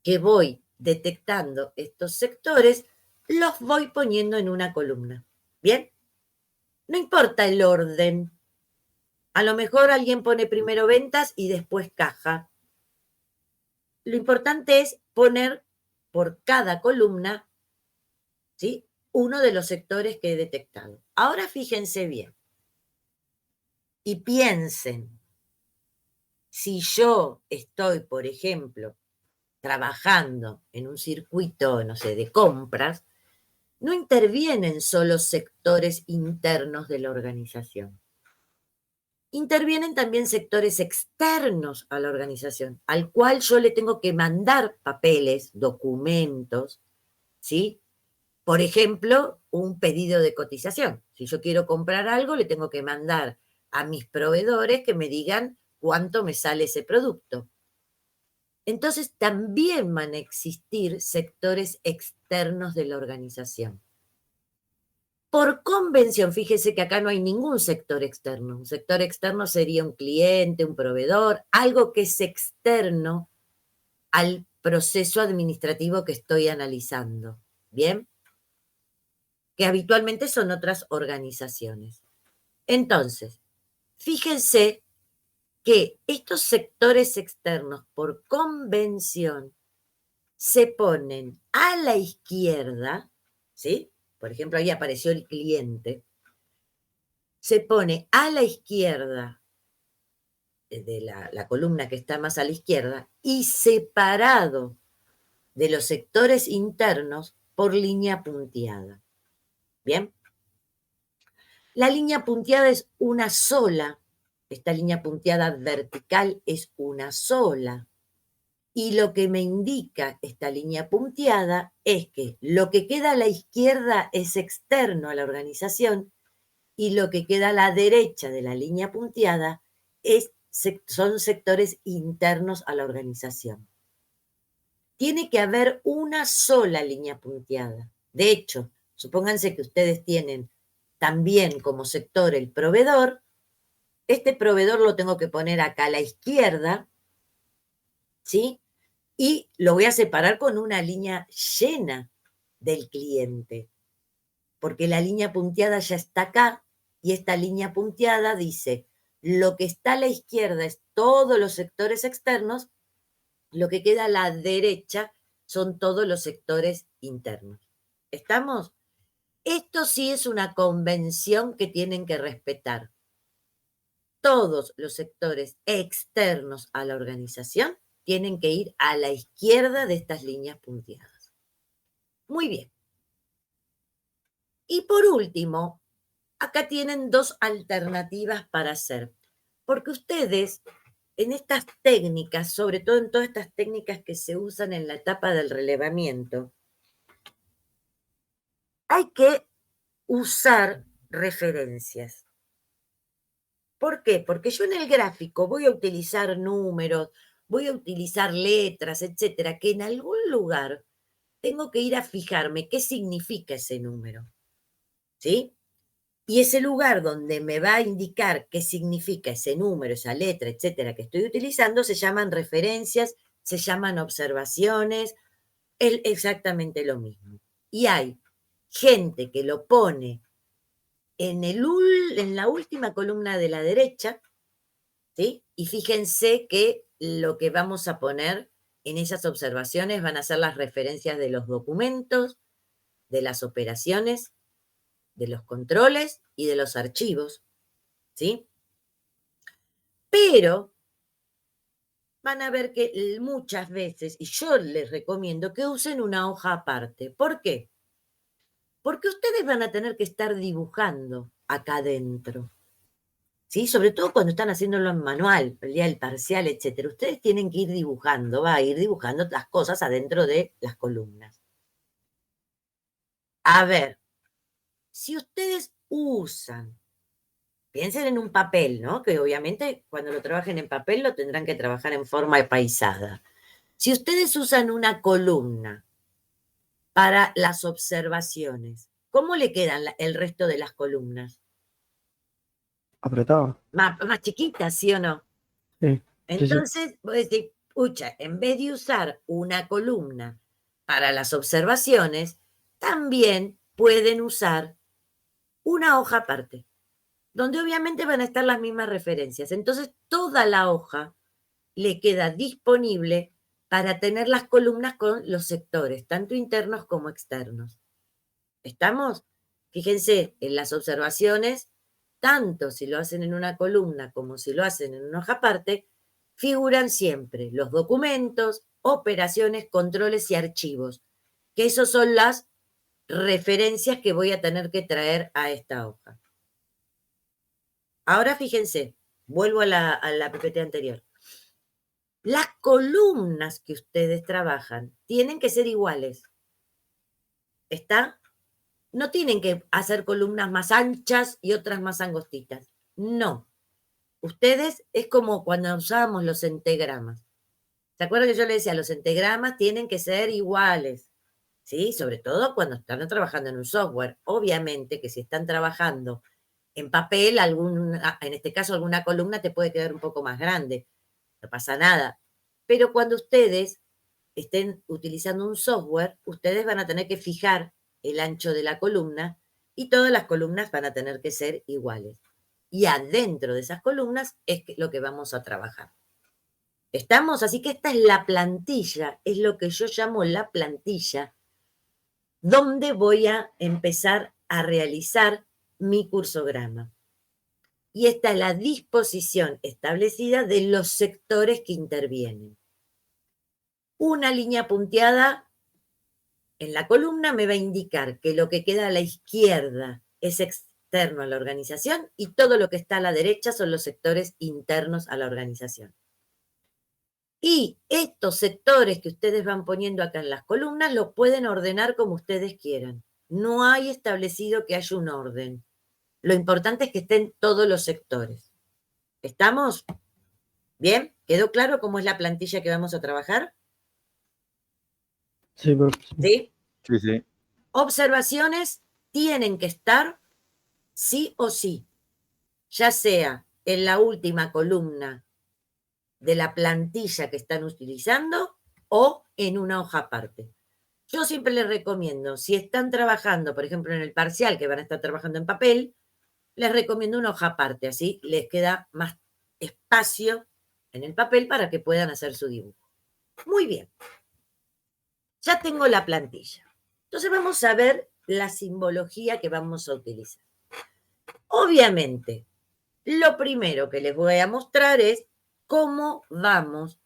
que voy detectando estos sectores, los voy poniendo en una columna. ¿Bien? No importa el orden. A lo mejor alguien pone primero ventas y después caja. Lo importante es poner por cada columna, ¿sí?, uno de los sectores que he detectado. Ahora fíjense bien y piensen, si yo estoy, por ejemplo, trabajando en un circuito, no sé, de compras, no intervienen solo sectores internos de la organización. Intervienen también sectores externos a la organización, al cual yo le tengo que mandar papeles, documentos, ¿sí? Por ejemplo, un pedido de cotización. Si yo quiero comprar algo, le tengo que mandar a mis proveedores que me digan cuánto me sale ese producto. Entonces, también van a existir sectores externos de la organización. Por convención, fíjese que acá no hay ningún sector externo. Un sector externo sería un cliente, un proveedor, algo que es externo al proceso administrativo que estoy analizando. ¿Bien? Que habitualmente son otras organizaciones. Entonces, fíjense que estos sectores externos, por convención, se ponen a la izquierda, ¿sí? Por ejemplo, ahí apareció el cliente. Se pone a la izquierda de la columna que está más a la izquierda y separado de los sectores internos por línea punteada. ¿Bien? La línea punteada es una sola. Esta línea punteada vertical es una sola. Y lo que me indica esta línea punteada es que lo que queda a la izquierda es externo a la organización y lo que queda a la derecha de la línea punteada son sectores internos a la organización. Tiene que haber una sola línea punteada. De hecho, supónganse que ustedes tienen también como sector el proveedor. Este proveedor lo tengo que poner acá a la izquierda, ¿sí? Y lo voy a separar con una línea llena del cliente, porque la línea punteada ya está acá, y esta línea punteada dice, lo que está a la izquierda es todos los sectores externos, lo que queda a la derecha son todos los sectores internos. ¿Estamos? Esto sí es una convención que tienen que respetar. Todos los sectores externos a la organización tienen que ir a la izquierda de estas líneas punteadas. Muy bien. Y por último, acá tienen dos alternativas para hacer. Porque ustedes, en estas técnicas, sobre todo en todas estas técnicas que se usan en la etapa del relevamiento, hay que usar referencias. ¿Por qué? Porque yo en el gráfico voy a utilizar números, voy a utilizar letras, etcétera, que en algún lugar tengo que ir a fijarme qué significa ese número, ¿sí? Y ese lugar donde me va a indicar qué significa ese número, esa letra, etcétera, que estoy utilizando, se llaman referencias, se llaman observaciones, es exactamente lo mismo. Y hay gente que lo pone en la última columna de la derecha, ¿sí? Y fíjense que lo que vamos a poner en esas observaciones van a ser las referencias de los documentos, de las operaciones, de los controles y de los archivos, ¿sí? Pero van a ver que muchas veces, y yo les recomiendo que usen una hoja aparte. ¿Por qué? Porque ustedes van a tener que estar dibujando acá adentro, ¿sí? Sobre todo cuando están haciéndolo en manual, el día del parcial, etcétera. Ustedes tienen que ir dibujando, va a ir dibujando las cosas adentro de las columnas. A ver, si ustedes usan, piensen en un papel, ¿no? Que obviamente cuando lo trabajen en papel lo tendrán que trabajar en forma paisada. Si ustedes usan una columna para las observaciones, ¿cómo le quedan el resto de las columnas? Apretado. Más chiquitas, ¿sí o no? Sí. Entonces, vos decís, pucha, en vez de usar una columna para las observaciones, también pueden usar una hoja aparte, donde obviamente van a estar las mismas referencias. Entonces, toda la hoja le queda disponible para tener las columnas con los sectores, tanto internos como externos. ¿Estamos? Fíjense, en las observaciones, tanto si lo hacen en una columna como si lo hacen en una hoja aparte, figuran siempre los documentos, operaciones, controles y archivos, que esos son las referencias que voy a tener que traer a esta hoja. Ahora fíjense, vuelvo a la PPT anterior. Las columnas que ustedes trabajan tienen que ser iguales. ¿Está? No tienen que hacer columnas más anchas y otras más angostitas. No. Ustedes es como cuando usábamos los entagramas. ¿Se acuerdan que yo les decía, los entagramas tienen que ser iguales? ¿Sí? Sobre todo cuando están trabajando en un software. Obviamente que si están trabajando en papel, en este caso alguna columna te puede quedar un poco más grande. No pasa nada. Pero cuando ustedes estén utilizando un software, ustedes van a tener que fijar el ancho de la columna y todas las columnas van a tener que ser iguales. Y adentro de esas columnas es lo que vamos a trabajar. ¿Estamos? Así que esta es la plantilla, es lo que yo llamo la plantilla, donde voy a empezar a realizar mi cursograma. Y esta es la disposición establecida de los sectores que intervienen. Una línea punteada en la columna me va a indicar que lo que queda a la izquierda es externo a la organización y todo lo que está a la derecha son los sectores internos a la organización. Y estos sectores que ustedes van poniendo acá en las columnas los pueden ordenar como ustedes quieran. No hay establecido que haya un orden. Lo importante es que estén todos los sectores. ¿Estamos? ¿Bien? ¿Quedó claro cómo es la plantilla que vamos a trabajar? Sí, profe. ¿Sí? Sí, sí. Observaciones tienen que estar sí o sí, ya sea en la última columna de la plantilla que están utilizando o en una hoja aparte. Yo siempre les recomiendo, si están trabajando, por ejemplo, en el parcial, que van a estar trabajando en papel, les recomiendo una hoja aparte, así les queda más espacio en el papel para que puedan hacer su dibujo. Muy bien. Ya tengo la plantilla. Entonces vamos a ver la simbología que vamos a utilizar. Obviamente, lo primero que les voy a mostrar es cómo vamos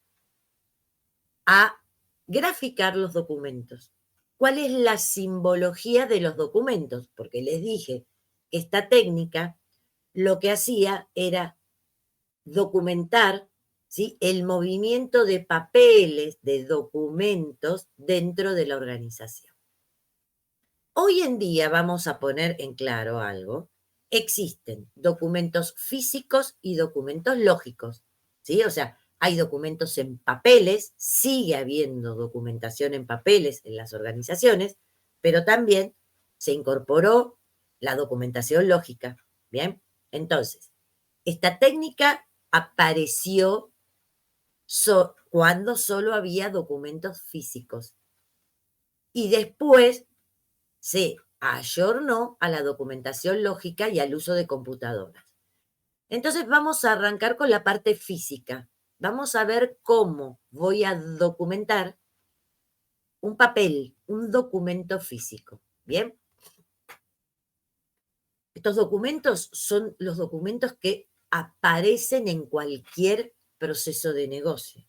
a graficar los documentos. ¿Cuál es la simbología de los documentos? Porque les dije que esta técnica lo que hacía era documentar, ¿sí?, el movimiento de papeles, de documentos dentro de la organización. Hoy en día vamos a poner en claro algo. Existen documentos físicos y documentos lógicos, ¿sí? O sea, hay documentos en papeles, sigue habiendo documentación en papeles en las organizaciones, pero también se incorporó la documentación lógica, ¿bien? Entonces, esta técnica apareció cuando solo había documentos físicos y después se ayornó a la documentación lógica y al uso de computadoras. Entonces vamos a arrancar con la parte física. Vamos a ver cómo voy a documentar un papel, un documento físico. ¿Bien? Estos documentos son los documentos que aparecen en cualquier proceso de negocio,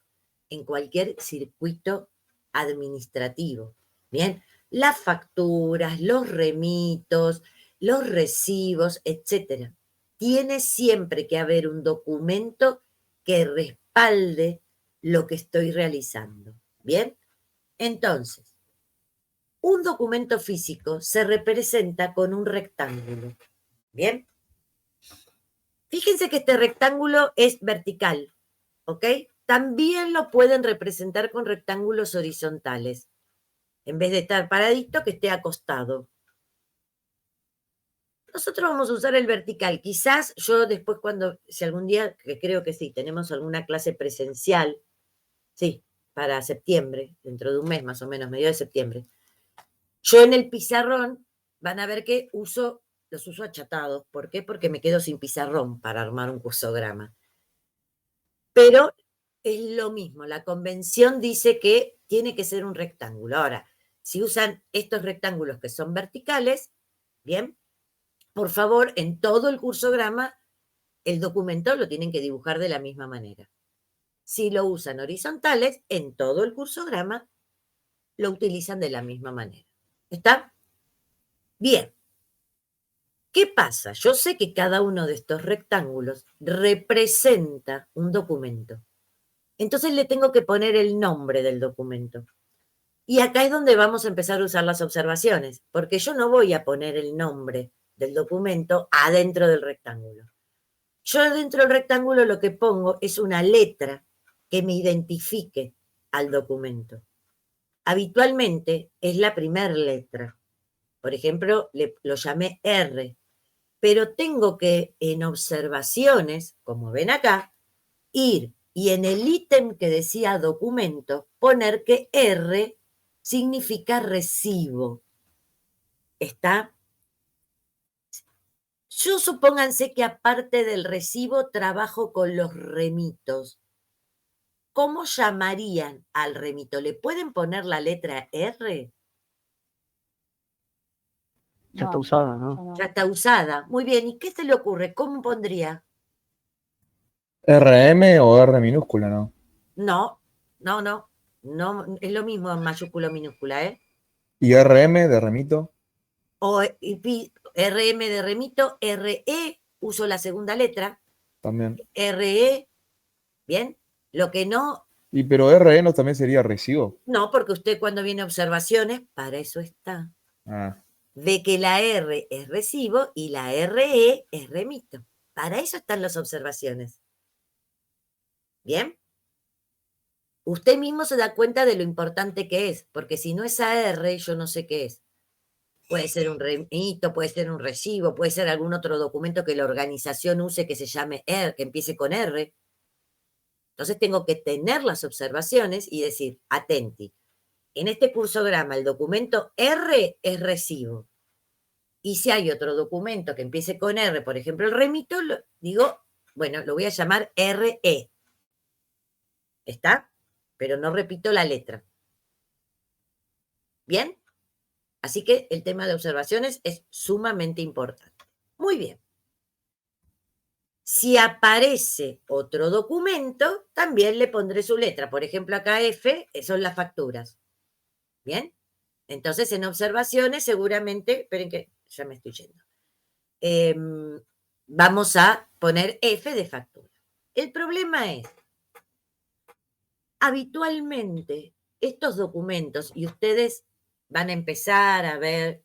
en cualquier circuito administrativo. ¿Bien? Las facturas, los remitos, los recibos, etc. Tiene siempre que haber un documento que respalde lo que estoy realizando. ¿Bien? Entonces, un documento físico se representa con un rectángulo. ¿Bien? Fíjense que este rectángulo es vertical, ¿ok? también lo pueden representar con rectángulos horizontales. En vez de estar paradito, que esté acostado. Nosotros vamos a usar el vertical. Quizás yo después si algún día, que creo que sí, tenemos alguna clase presencial, sí, para septiembre, dentro de un mes más o menos, medio de septiembre. Yo en el pizarrón van a ver que los uso achatados. ¿Por qué? Porque me quedo sin pizarrón para armar un cursograma. Pero es lo mismo, la convención dice que tiene que ser un rectángulo. Ahora, si usan estos rectángulos que son verticales, bien, por favor, en todo el cursograma, el documento lo tienen que dibujar de la misma manera. Si lo usan horizontales, en todo el cursograma, lo utilizan de la misma manera. ¿Está? Bien. ¿Qué pasa? Yo sé que cada uno de estos rectángulos representa un documento. Entonces le tengo que poner el nombre del documento. Y acá es donde vamos a empezar a usar las observaciones, porque yo no voy a poner el nombre del documento adentro del rectángulo. Yo dentro del rectángulo lo que pongo es una letra que me identifique al documento. Habitualmente es la primera letra. Por ejemplo, lo llamé R, pero tengo que en observaciones, como ven acá, ir y en el ítem que decía documento, poner que R significa recibo. ¿Está? Yo supónganse que aparte del recibo trabajo con los remitos. ¿Cómo llamarían al remito? ¿Le pueden poner la letra R? Ya está usada, ¿no? Ya está usada. Muy bien. ¿Y qué se le ocurre? ¿Cómo pondría? RM o R minúscula, ¿no? No, es lo mismo en mayúscula o minúscula, ¿eh? ¿Y RM de remito? O RM de remito, RE, uso la segunda letra. También. RE, ¿bien? Lo que no... ¿Y pero RE no también sería recibo? No, porque usted cuando viene a observaciones, para eso está. Ah. Ve que la R es recibo y la RE es remito. Para eso están las observaciones. ¿Bien? Usted mismo se da cuenta de lo importante que es, porque si no es AR, yo no sé qué es. Puede ser un remito, puede ser un recibo, puede ser algún otro documento que la organización use que se llame R, que empiece con R. Entonces tengo que tener las observaciones y decir, atenti, en este cursograma el documento R es recibo. Y si hay otro documento que empiece con R, por ejemplo el remito, digo, bueno, lo voy a llamar RE. ¿Está? Pero no repito la letra. ¿Bien? Así que el tema de observaciones es sumamente importante. Muy bien. Si aparece otro documento, también le pondré su letra. Por ejemplo, acá F son las facturas. ¿Bien? Entonces, en observaciones, seguramente, esperen que ya me estoy yendo. Vamos a poner F de factura. El problema es, habitualmente, estos documentos, y ustedes van a empezar a ver,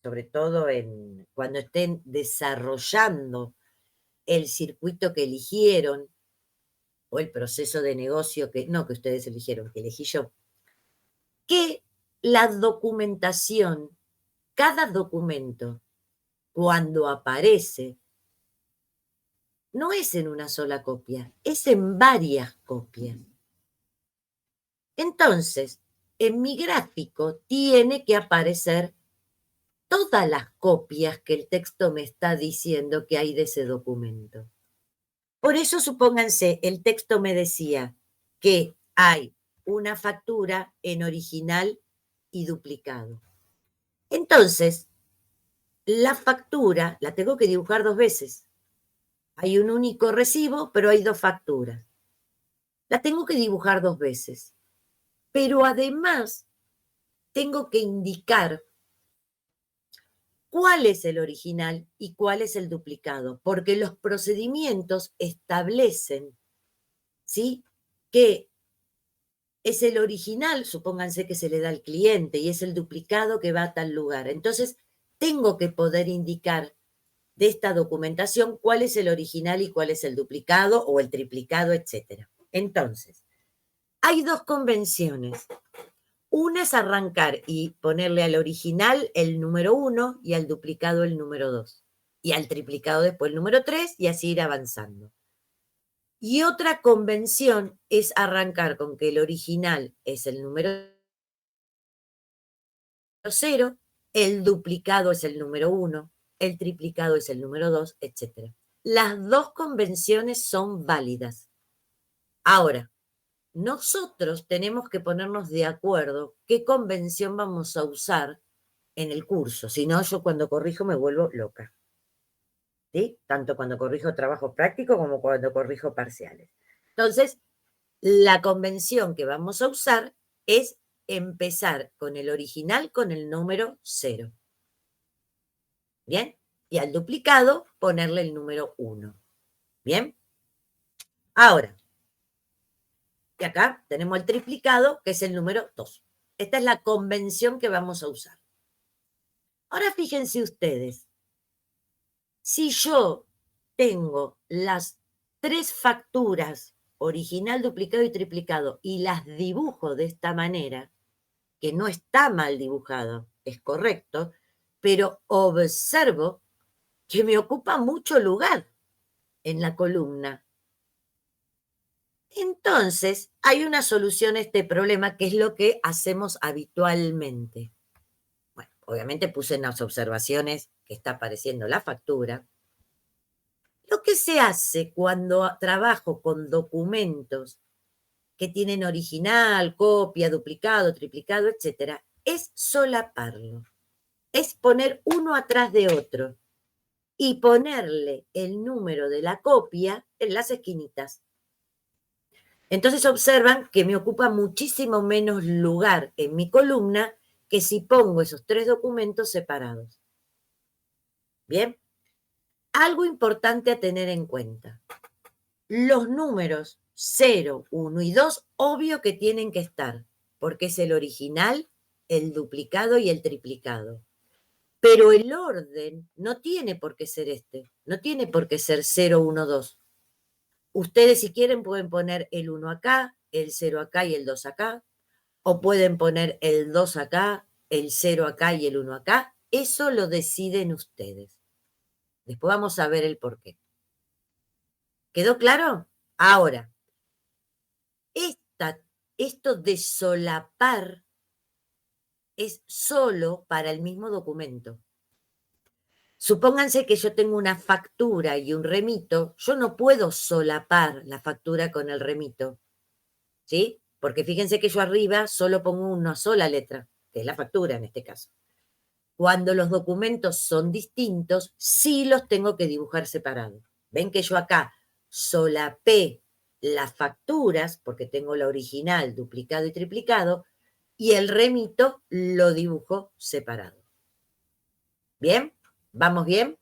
sobre todo cuando estén desarrollando el circuito que eligieron, o el proceso de negocio que ustedes eligieron, que elegí yo, que la documentación, cada documento, cuando aparece, no es en una sola copia, es en varias copias. Entonces, en mi gráfico tiene que aparecer todas las copias que el texto me está diciendo que hay de ese documento. Por eso, supónganse, el texto me decía que hay una factura en original y duplicado. Entonces, la factura la tengo que dibujar 2 veces. Hay un único recibo, pero hay 2 facturas. La tengo que dibujar 2 veces. Pero además, tengo que indicar cuál es el original y cuál es el duplicado, porque los procedimientos establecen, ¿sí?, que es el original, supónganse que se le da al cliente, y es el duplicado que va a tal lugar. Entonces, tengo que poder indicar de esta documentación cuál es el original y cuál es el duplicado o el triplicado, etc. Entonces, hay dos convenciones. Una es arrancar y ponerle al original el número 1 y al duplicado el número 2. Y al triplicado después el número 3 y así ir avanzando. Y otra convención es arrancar con que el original es el número 0, el duplicado es el número 1, el triplicado es el número 2, etc. Las dos convenciones son válidas. Ahora, nosotros tenemos que ponernos de acuerdo qué convención vamos a usar en el curso. Si no, yo cuando corrijo me vuelvo loca. ¿Sí? Tanto cuando corrijo trabajos prácticos como cuando corrijo parciales. Entonces, la convención que vamos a usar es empezar con el original con el número 0. ¿Bien? Y al duplicado ponerle el número 1. ¿Bien? Ahora, y acá tenemos el triplicado, que es el número 2. Esta es la convención que vamos a usar. Ahora fíjense ustedes, si yo tengo las 3 facturas, original, duplicado y triplicado, y las dibujo de esta manera, que no está mal dibujado, es correcto, pero observo que me ocupa mucho lugar en la columna. Entonces, hay una solución a este problema, que es lo que hacemos habitualmente. Bueno, obviamente puse en las observaciones que está apareciendo la factura. Lo que se hace cuando trabajo con documentos que tienen original, copia, duplicado, triplicado, etc., es solaparlo. Es poner uno atrás de otro y ponerle el número de la copia en las esquinitas. Entonces observan que me ocupa muchísimo menos lugar en mi columna que si pongo esos 3 documentos separados. Bien. Algo importante a tener en cuenta. Los números 0, 1 y 2, obvio que tienen que estar, porque es el original, el duplicado y el triplicado. Pero el orden no tiene por qué ser este, no tiene por qué ser 0, 1, 2. Ustedes, si quieren, pueden poner el 1 acá, el 0 acá y el 2 acá, o pueden poner el 2 acá, el 0 acá y el 1 acá. Eso lo deciden ustedes. Después vamos a ver el por qué. ¿Quedó claro? Ahora, esto de solapar es solo para el mismo documento. Supónganse que yo tengo una factura y un remito, yo no puedo solapar la factura con el remito, ¿sí? Porque fíjense que yo arriba solo pongo una sola letra, que es la factura en este caso. Cuando los documentos son distintos, sí los tengo que dibujar separados. Ven que yo acá solapé las facturas, porque tengo la original, duplicado y triplicado, y el remito lo dibujo separado. ¿Bien? ¿Vamos bien?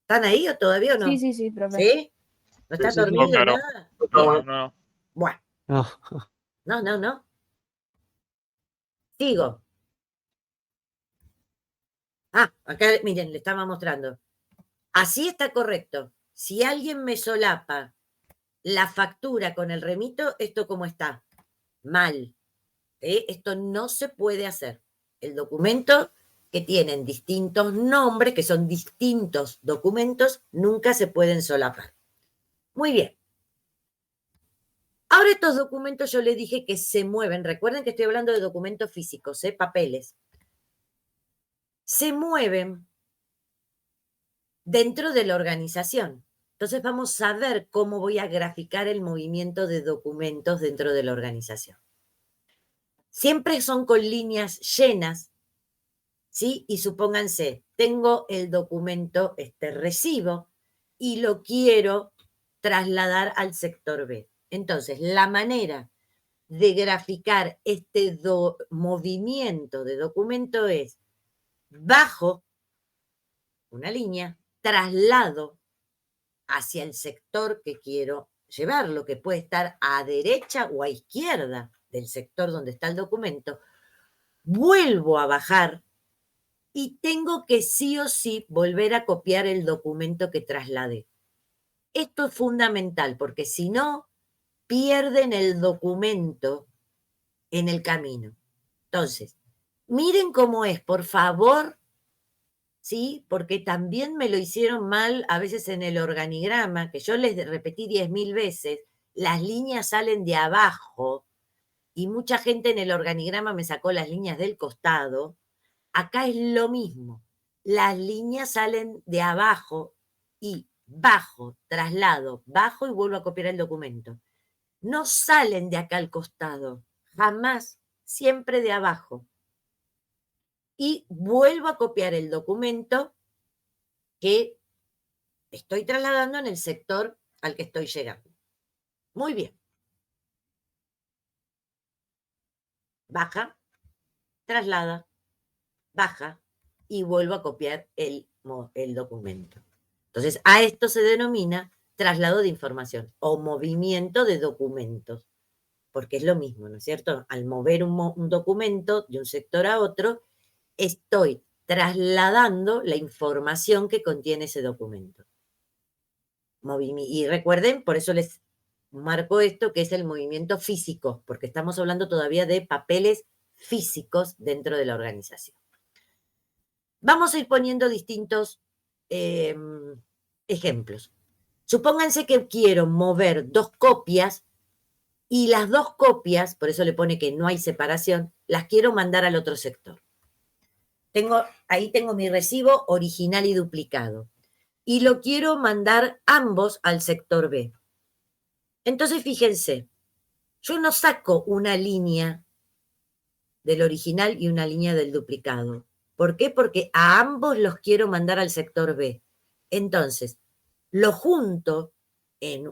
¿Están ahí o todavía o no? Sí, profe. ¿Sí? ¿No está dormido claro. nada? No. Bueno. No. Sigo. Acá, miren, le estaba mostrando. Así está correcto. Si alguien me solapa la factura con el remito, ¿esto cómo está? Mal. Esto no se puede hacer. El documento que tienen distintos nombres, que son distintos documentos, nunca se pueden solapar. Muy bien. Ahora estos documentos yo les dije que se mueven. Recuerden que estoy hablando de documentos físicos, papeles. Se mueven dentro de la organización. Entonces vamos a ver cómo voy a graficar el movimiento de documentos dentro de la organización. Siempre son con líneas llenas, ¿sí? Y supónganse, tengo el documento, recibo, y lo quiero trasladar al sector B. Entonces, la manera de graficar este movimiento de documento es bajo una línea, traslado hacia el sector que quiero llevarlo, que puede estar a derecha o a izquierda del sector donde está el documento, vuelvo a bajar y tengo que sí o sí volver a copiar el documento que trasladé. Esto es fundamental porque si no, pierden el documento en el camino. Entonces, miren cómo es, por favor, ¿sí? Porque también me lo hicieron mal a veces en el organigrama, que yo les repetí 10.000 veces, las líneas salen de abajo y mucha gente en el organigrama me sacó las líneas del costado. Acá es lo mismo, las líneas salen de abajo y bajo, traslado, bajo y vuelvo a copiar el documento. No salen de acá al costado, jamás, siempre de abajo. Y vuelvo a copiar el documento que estoy trasladando en el sector al que estoy llegando. Muy bien. Baja, traslada, baja y vuelvo a copiar el documento. Entonces, a esto se denomina traslado de información o movimiento de documentos, porque es lo mismo, ¿no es cierto? Al mover un documento de un sector a otro, estoy trasladando la información que contiene ese documento. Y recuerden, por eso les marco esto, que es el movimiento físico, porque estamos hablando todavía de papeles físicos dentro de la organización. Vamos a ir poniendo distintos ejemplos. Supónganse que quiero mover 2 copias y las 2 copias, por eso le pone que no hay separación, las quiero mandar al otro sector. Ahí tengo mi recibo original y duplicado. Y lo quiero mandar ambos al sector B. Entonces, fíjense, yo no saco una línea del original y una línea del duplicado. ¿Por qué? Porque a ambos los quiero mandar al sector B. Entonces, lo junto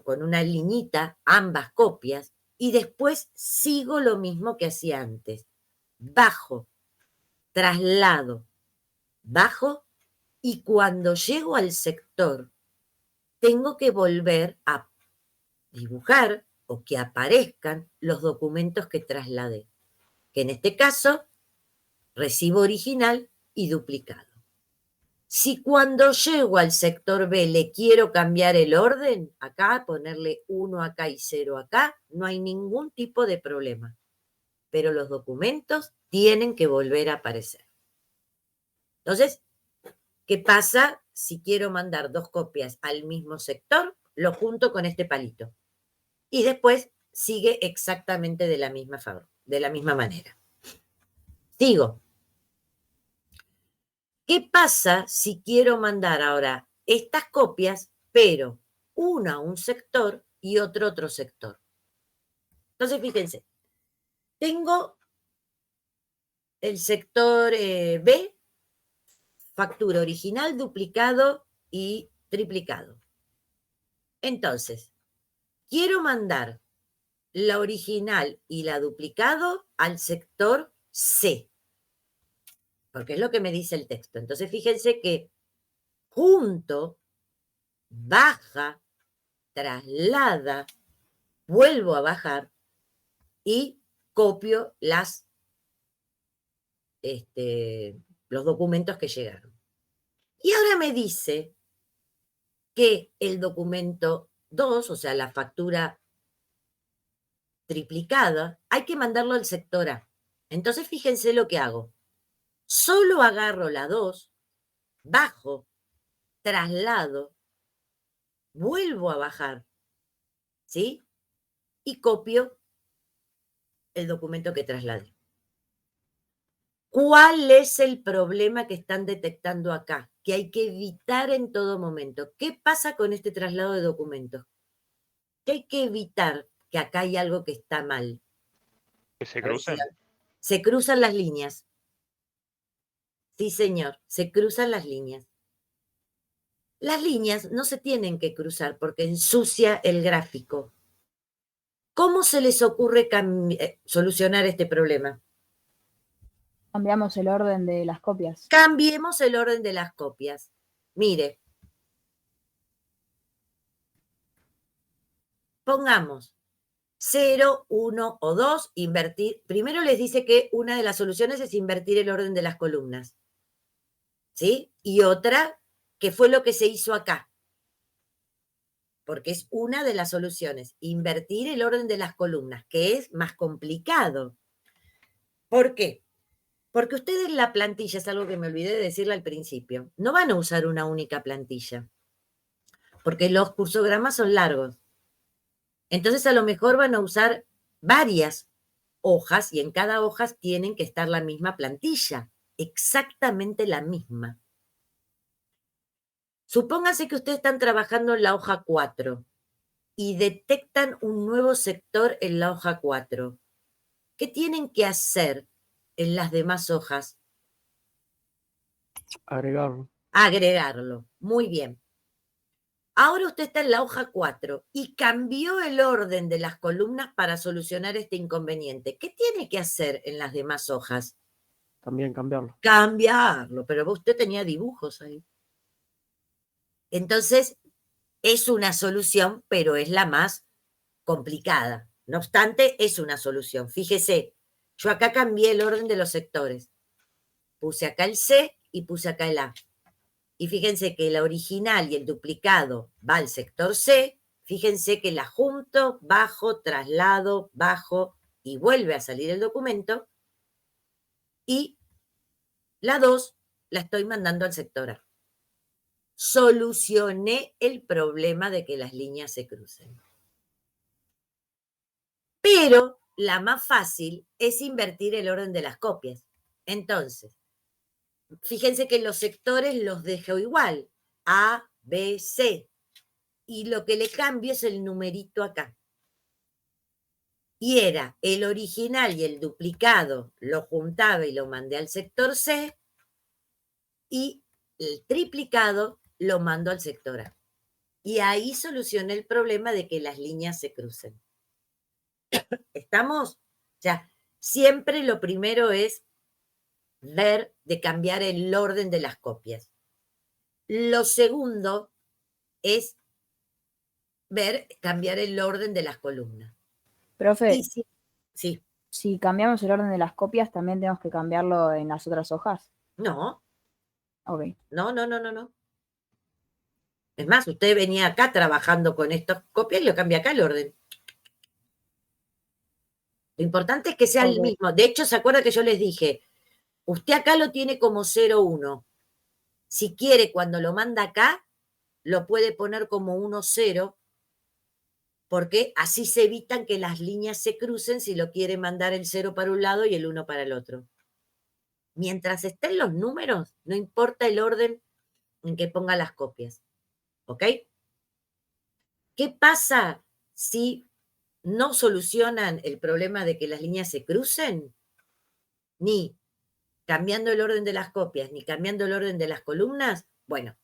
con una liñita, ambas copias, y después sigo lo mismo que hacía antes. Bajo, traslado, bajo, y cuando llego al sector, tengo que volver a dibujar o que aparezcan los documentos que trasladé, que en este caso, recibo original y duplicado. Si cuando llego al sector B le quiero cambiar el orden, acá, ponerle 1 acá y 0 acá, no hay ningún tipo de problema. Pero los documentos tienen que volver a aparecer. Entonces, ¿qué pasa si quiero mandar 2 copias al mismo sector? Lo junto con este palito. Y después sigue exactamente de la misma manera. Sigo. ¿Qué pasa si quiero mandar ahora estas copias, pero una a un sector y otro sector? Entonces, fíjense, tengo el sector B, factura original, duplicado y triplicado. Entonces, quiero mandar la original y la duplicado al sector C, porque es lo que me dice el texto. Entonces, fíjense que junto, baja, traslada, vuelvo a bajar y copio los documentos que llegaron. Y ahora me dice que el documento 2, o sea, la factura triplicada, hay que mandarlo al sector A. Entonces, fíjense lo que hago. Solo agarro la 2, bajo, traslado, vuelvo a bajar, ¿sí? Y copio el documento que trasladé. ¿Cuál es el problema que están detectando acá? Que hay que evitar en todo momento. ¿Qué pasa con este traslado de documentos? ¿Qué hay que evitar? Que acá hay algo que está mal. ¿Que se crucen? Se cruzan las líneas. Sí, señor, se cruzan las líneas. Las líneas no se tienen que cruzar porque ensucia el gráfico. ¿Cómo se les ocurre solucionar este problema? Cambiamos el orden de las copias. Cambiemos el orden de las copias. Mire. Pongamos 0, 1 o 2, invertir. Primero les dice que una de las soluciones es invertir el orden de las columnas. ¿sí? Y otra, que fue lo que se hizo acá. Porque es una de las soluciones, invertir el orden de las columnas, que es más complicado. ¿Por qué? Porque ustedes la plantilla, es algo que me olvidé de decirle al principio, no van a usar una única plantilla, porque los cursogramas son largos. Entonces a lo mejor van a usar varias hojas y en cada hoja tienen que estar la misma plantilla, exactamente la misma. Supónganse que ustedes están trabajando en la hoja 4 y detectan un nuevo sector en la hoja 4. ¿Qué tienen que hacer en las demás hojas? Agregarlo. Agregarlo. Muy bien. Ahora usted está en la hoja 4 y cambió el orden de las columnas para solucionar este inconveniente. ¿Qué tiene que hacer en las demás hojas? También cambiarlo. Cambiarlo, pero usted tenía dibujos ahí. Entonces, es una solución, pero es la más complicada. No obstante, es una solución. Fíjese, yo acá cambié el orden de los sectores. Puse acá el C y puse acá el A. Y fíjense que el original y el duplicado va al sector C. Fíjense que la junto, bajo, traslado, bajo y vuelve a salir el documento. Y la 2 la estoy mandando al sector A. Solucioné el problema de que las líneas se crucen. Pero la más fácil es invertir el orden de las copias. Entonces, fíjense que los sectores los dejo igual, A, B, C. Y lo que le cambio es el numerito acá. Y era el original y el duplicado, lo juntaba y lo mandé al sector C. Y el triplicado lo mando al sector A. Y ahí solucioné el problema de que las líneas se crucen. ¿Estamos? O sea, siempre lo primero es ver de cambiar el orden de las copias. Lo segundo es ver cambiar el orden de las columnas. Profe, sí. Si cambiamos el orden de las copias, ¿también tenemos que cambiarlo en las otras hojas? No. Ok. No. Es más, usted venía acá trabajando con estas copias y lo cambia acá el orden. Lo importante es que sea el mismo. De hecho, ¿se acuerda que yo les dije? Usted acá lo tiene como 0,1. Si quiere, cuando lo manda acá, lo puede poner como 1,0, porque así se evitan que las líneas se crucen si lo quiere mandar el 0 para un lado y el 1 para el otro. Mientras estén los números, no importa el orden en que ponga las copias. ¿Ok? ¿Qué pasa si no solucionan el problema de que las líneas se crucen? Ni cambiando el orden de las copias, ni cambiando el orden de las columnas. Bueno,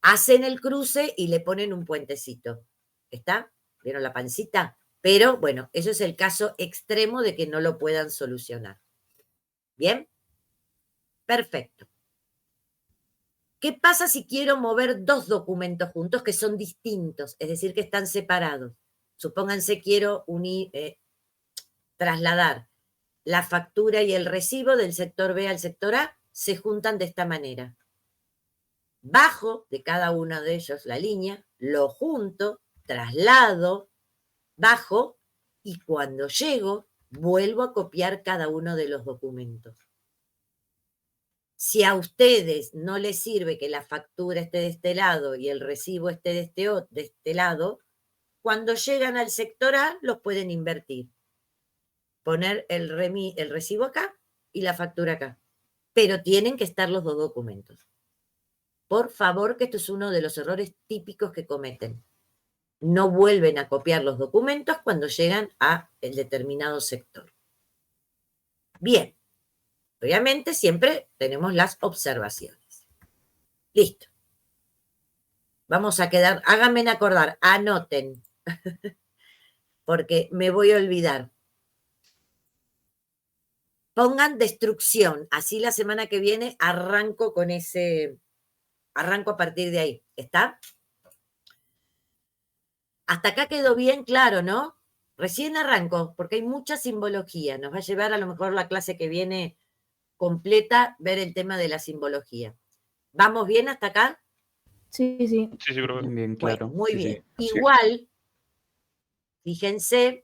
hacen el cruce y le ponen un puentecito. ¿Está? ¿Vieron la pancita? Pero, bueno, eso es el caso extremo de que no lo puedan solucionar. ¿Bien? Perfecto. ¿Qué pasa si quiero mover dos documentos juntos que son distintos? Es decir, que están separados. Supónganse quiero trasladar la factura y el recibo del sector B al sector A, se juntan de esta manera. Bajo de cada uno de ellos la línea, lo junto, traslado, bajo, y cuando llego, vuelvo a copiar cada uno de los documentos. Si a ustedes no les sirve que la factura esté de este lado y el recibo esté de este lado, cuando llegan al sector A, los pueden invertir. Poner el recibo acá y la factura acá. Pero tienen que estar los dos documentos. Por favor, que esto es uno de los errores típicos que cometen. No vuelven a copiar los documentos cuando llegan a el determinado sector. Bien. Obviamente siempre tenemos las observaciones. Listo. Vamos a quedar, háganme acordar, anoten, porque me voy a olvidar. Pongan destrucción, así la semana que viene arranco a partir de ahí. ¿Está? Hasta acá quedó bien claro, ¿no? Recién arranco, porque hay mucha simbología. Nos va a llevar a lo mejor la clase que viene completa ver el tema de la simbología. ¿Vamos bien hasta acá? Sí, sí. Sí, sí, profe. Bien, claro. Muy Sí, bien. sí. Igual, fíjense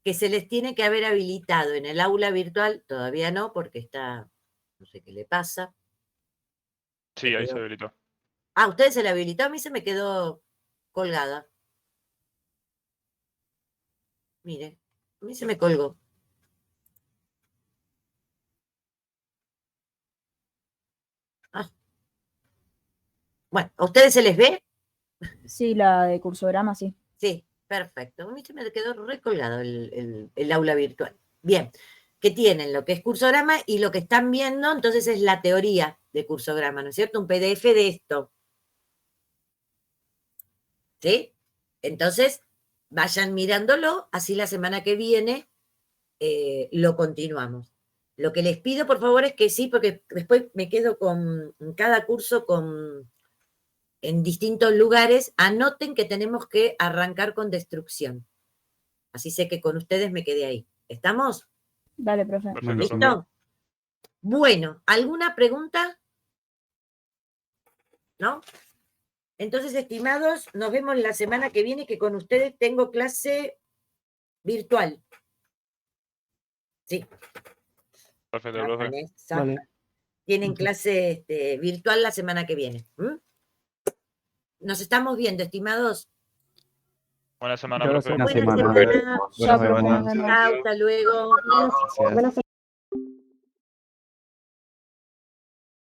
que se les tiene que haber habilitado en el aula virtual, todavía no, porque está, no sé qué le pasa. Sí, ahí se habilitó. Ah, ¿ustedes se le habilitó? A mí se me quedó colgada. Mire, a mí se me colgó. Ah. Bueno, ¿a ustedes se les ve? Sí, la de cursograma, sí. Sí, perfecto. A mí se me quedó recolgado el aula virtual. Bien, que tienen lo que es cursograma y lo que están viendo, entonces es la teoría de cursograma, ¿no es cierto? Un PDF de esto. ¿Sí? Entonces, vayan mirándolo, así la semana que viene lo continuamos. Lo que les pido, por favor, es que sí, porque después me quedo con cada curso en distintos lugares, anoten que tenemos que arrancar con destrucción. Así sé que con ustedes me quedé ahí. ¿Estamos? Dale, profe. ¿Listo? Bueno, ¿alguna pregunta? ¿No? Entonces, estimados, nos vemos la semana que viene, que con ustedes tengo clase virtual. Sí. Perfecto, profe. Vanessa. Vale. Tienen clase virtual la semana que viene. Nos estamos viendo, estimados. Buena semana, Buena profe. semana. Chao, hasta luego. Gracias.